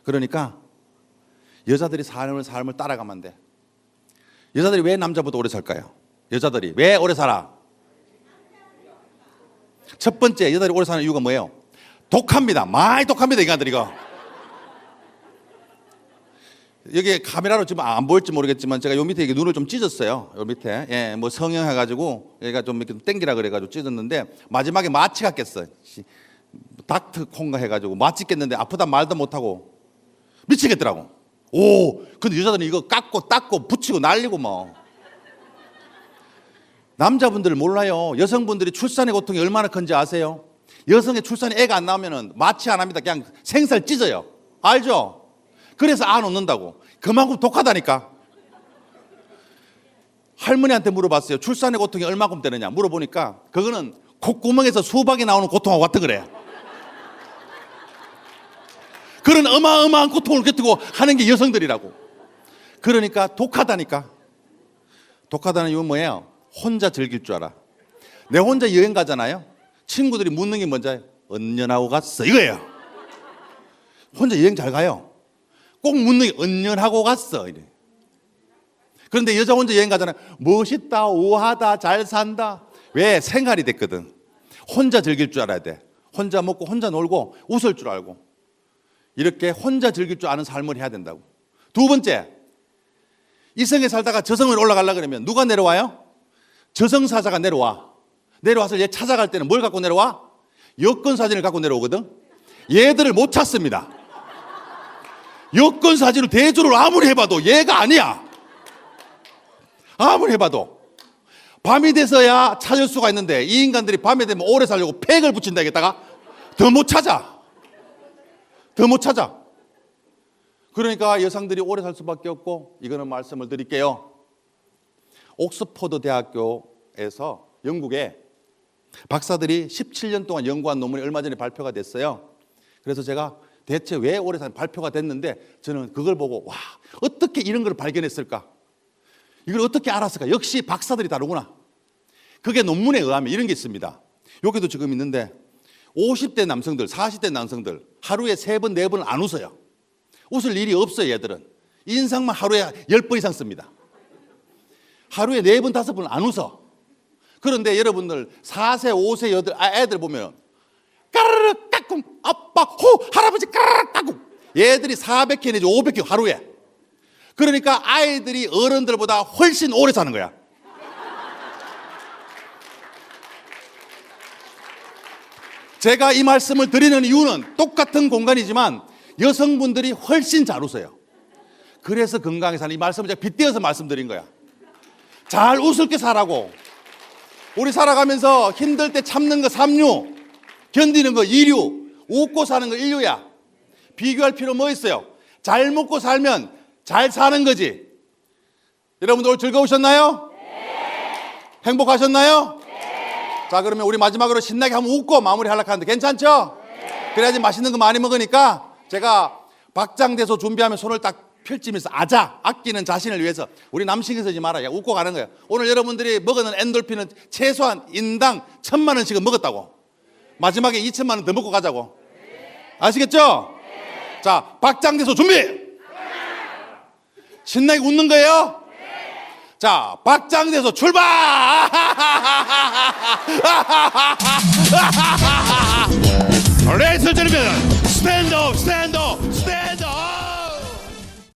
그러니까 여자들이 사는 삶을 따라가면 돼. 여자들이 왜 남자보다 오래 살까요? 여자들이 왜 오래 살아? 첫 번째, 여자들이 오래 사는 이유가 뭐예요? 독합니다. 많이 독합니다, 인간들이. 이거 여기 카메라로 지금 안 보일지 모르겠지만 제가 요 밑에 이게 눈을 좀 찢었어요. 요 밑에. 예, 뭐 성형 해가지고 얘가 좀 이렇게 땡기라 그래가지고 찢었는데 마지막에 마취가 깼어. 닥트 콩가 해가지고 마취 깼는데 아프다 말도 못하고 미치겠더라고. 오, 근데 여자들은 이거 깎고 닦고 붙이고 날리고 뭐. 남자분들 몰라요. 여성분들이 출산의 고통이 얼마나 큰지 아세요? 여성의 출산에 애가 안 나오면은 마취 안 합니다. 그냥 생살 찢어요. 알죠? 그래서 안 얻는다고. 그만큼 독하다니까. 할머니한테 물어봤어요. 출산의 고통이 얼마큼 되느냐 물어보니까 그거는 콧구멍에서 수박이 나오는 고통하고 같다 그래. 그런 어마어마한 고통을 겪고 하는 게 여성들이라고. 그러니까 독하다니까. 독하다는 이유는 뭐예요? 혼자 즐길 줄 알아. 내 혼자 여행 가잖아요. 친구들이 묻는 게 뭔지 언년하고 갔어 이거예요. 혼자 여행 잘 가요. 꼭 묻는 게 언년하고 갔어 이래. 그런데 여자 혼자 여행 가잖아요. 멋있다, 우아하다, 잘 산다. 왜? 생활이 됐거든. 혼자 즐길 줄 알아야 돼. 혼자 먹고 혼자 놀고 웃을 줄 알고 이렇게 혼자 즐길 줄 아는 삶을 해야 된다고. 두 번째, 이성에 살다가 저성을 올라가려고 그러면 누가 내려와요? 저성사자가 내려와. 내려와서 얘 찾아갈 때는 뭘 갖고 내려와? 여권사진을 갖고 내려오거든. 얘들을 못 찾습니다. 여권사진을 대조를 아무리 해봐도 얘가 아니야. 아무리 해봐도. 밤이 돼서야 찾을 수가 있는데 이 인간들이 밤에 되면 오래 살려고 팩을 붙인다 여기다가 더 못 찾아. 더 못 찾아. 그러니까 여성들이 오래 살 수밖에 없고, 이거는 말씀을 드릴게요. 옥스퍼드 대학교에서 영국에 박사들이 17년 동안 연구한 논문이 얼마 전에 발표가 됐어요. 그래서 제가 대체 왜 오래 산 발표가 됐는데 저는 그걸 보고 와, 어떻게 이런 걸 발견했을까? 이걸 어떻게 알았을까? 역시 박사들이 다르구나. 그게 논문에 의하면 이런 게 있습니다. 여기도 지금 있는데 50대 남성들, 40대 남성들 하루에 3번, 4번 안 웃어요. 웃을 일이 없어요, 얘들은. 인상만 하루에 10번 이상 씁니다. 하루에 4번, 5번 안 웃어. 그런데 여러분들 4세, 5세 애들 보면 까르르 까꿍 아빠 호 할아버지 까르르 까꿍 얘들이 400회 내지 500회 하루에. 그러니까 아이들이 어른들보다 훨씬 오래 사는 거야. 제가 이 말씀을 드리는 이유는 똑같은 공간이지만 여성분들이 훨씬 잘 웃어요. 그래서 건강하게 사는 이 말씀을 제가 빗대어서 말씀드린 거야. 잘 웃을 게 사라고. 우리 살아가면서 힘들 때 참는 거 3류, 견디는 거 2류, 웃고 사는 거 1류야. 비교할 필요 뭐 있어요? 잘 먹고 살면 잘 사는 거지. 여러분들 오늘 즐거우셨나요? 네. 행복하셨나요? 네. 자, 그러면 우리 마지막으로 신나게 한번 웃고 마무리하려고 하는데 괜찮죠? 네. 그래야지 맛있는 거 많이 먹으니까 제가 박장대소 준비하면 손을 딱 펼치면서 아끼는 자신을 위해서 우리 남신경 쓰지 말아요. 웃고 가는 거예요. 오늘 여러분들이 먹는 엔돌핀은 최소한 인당 1,000만 원씩은 먹었다고. 마지막에 2,000만 원 더 먹고 가자고. 아시겠죠? 자, 박장대소 준비! 신나게 웃는 거예요? 자, 박장대소 출발! Ladies and gentlemen, stand up, stand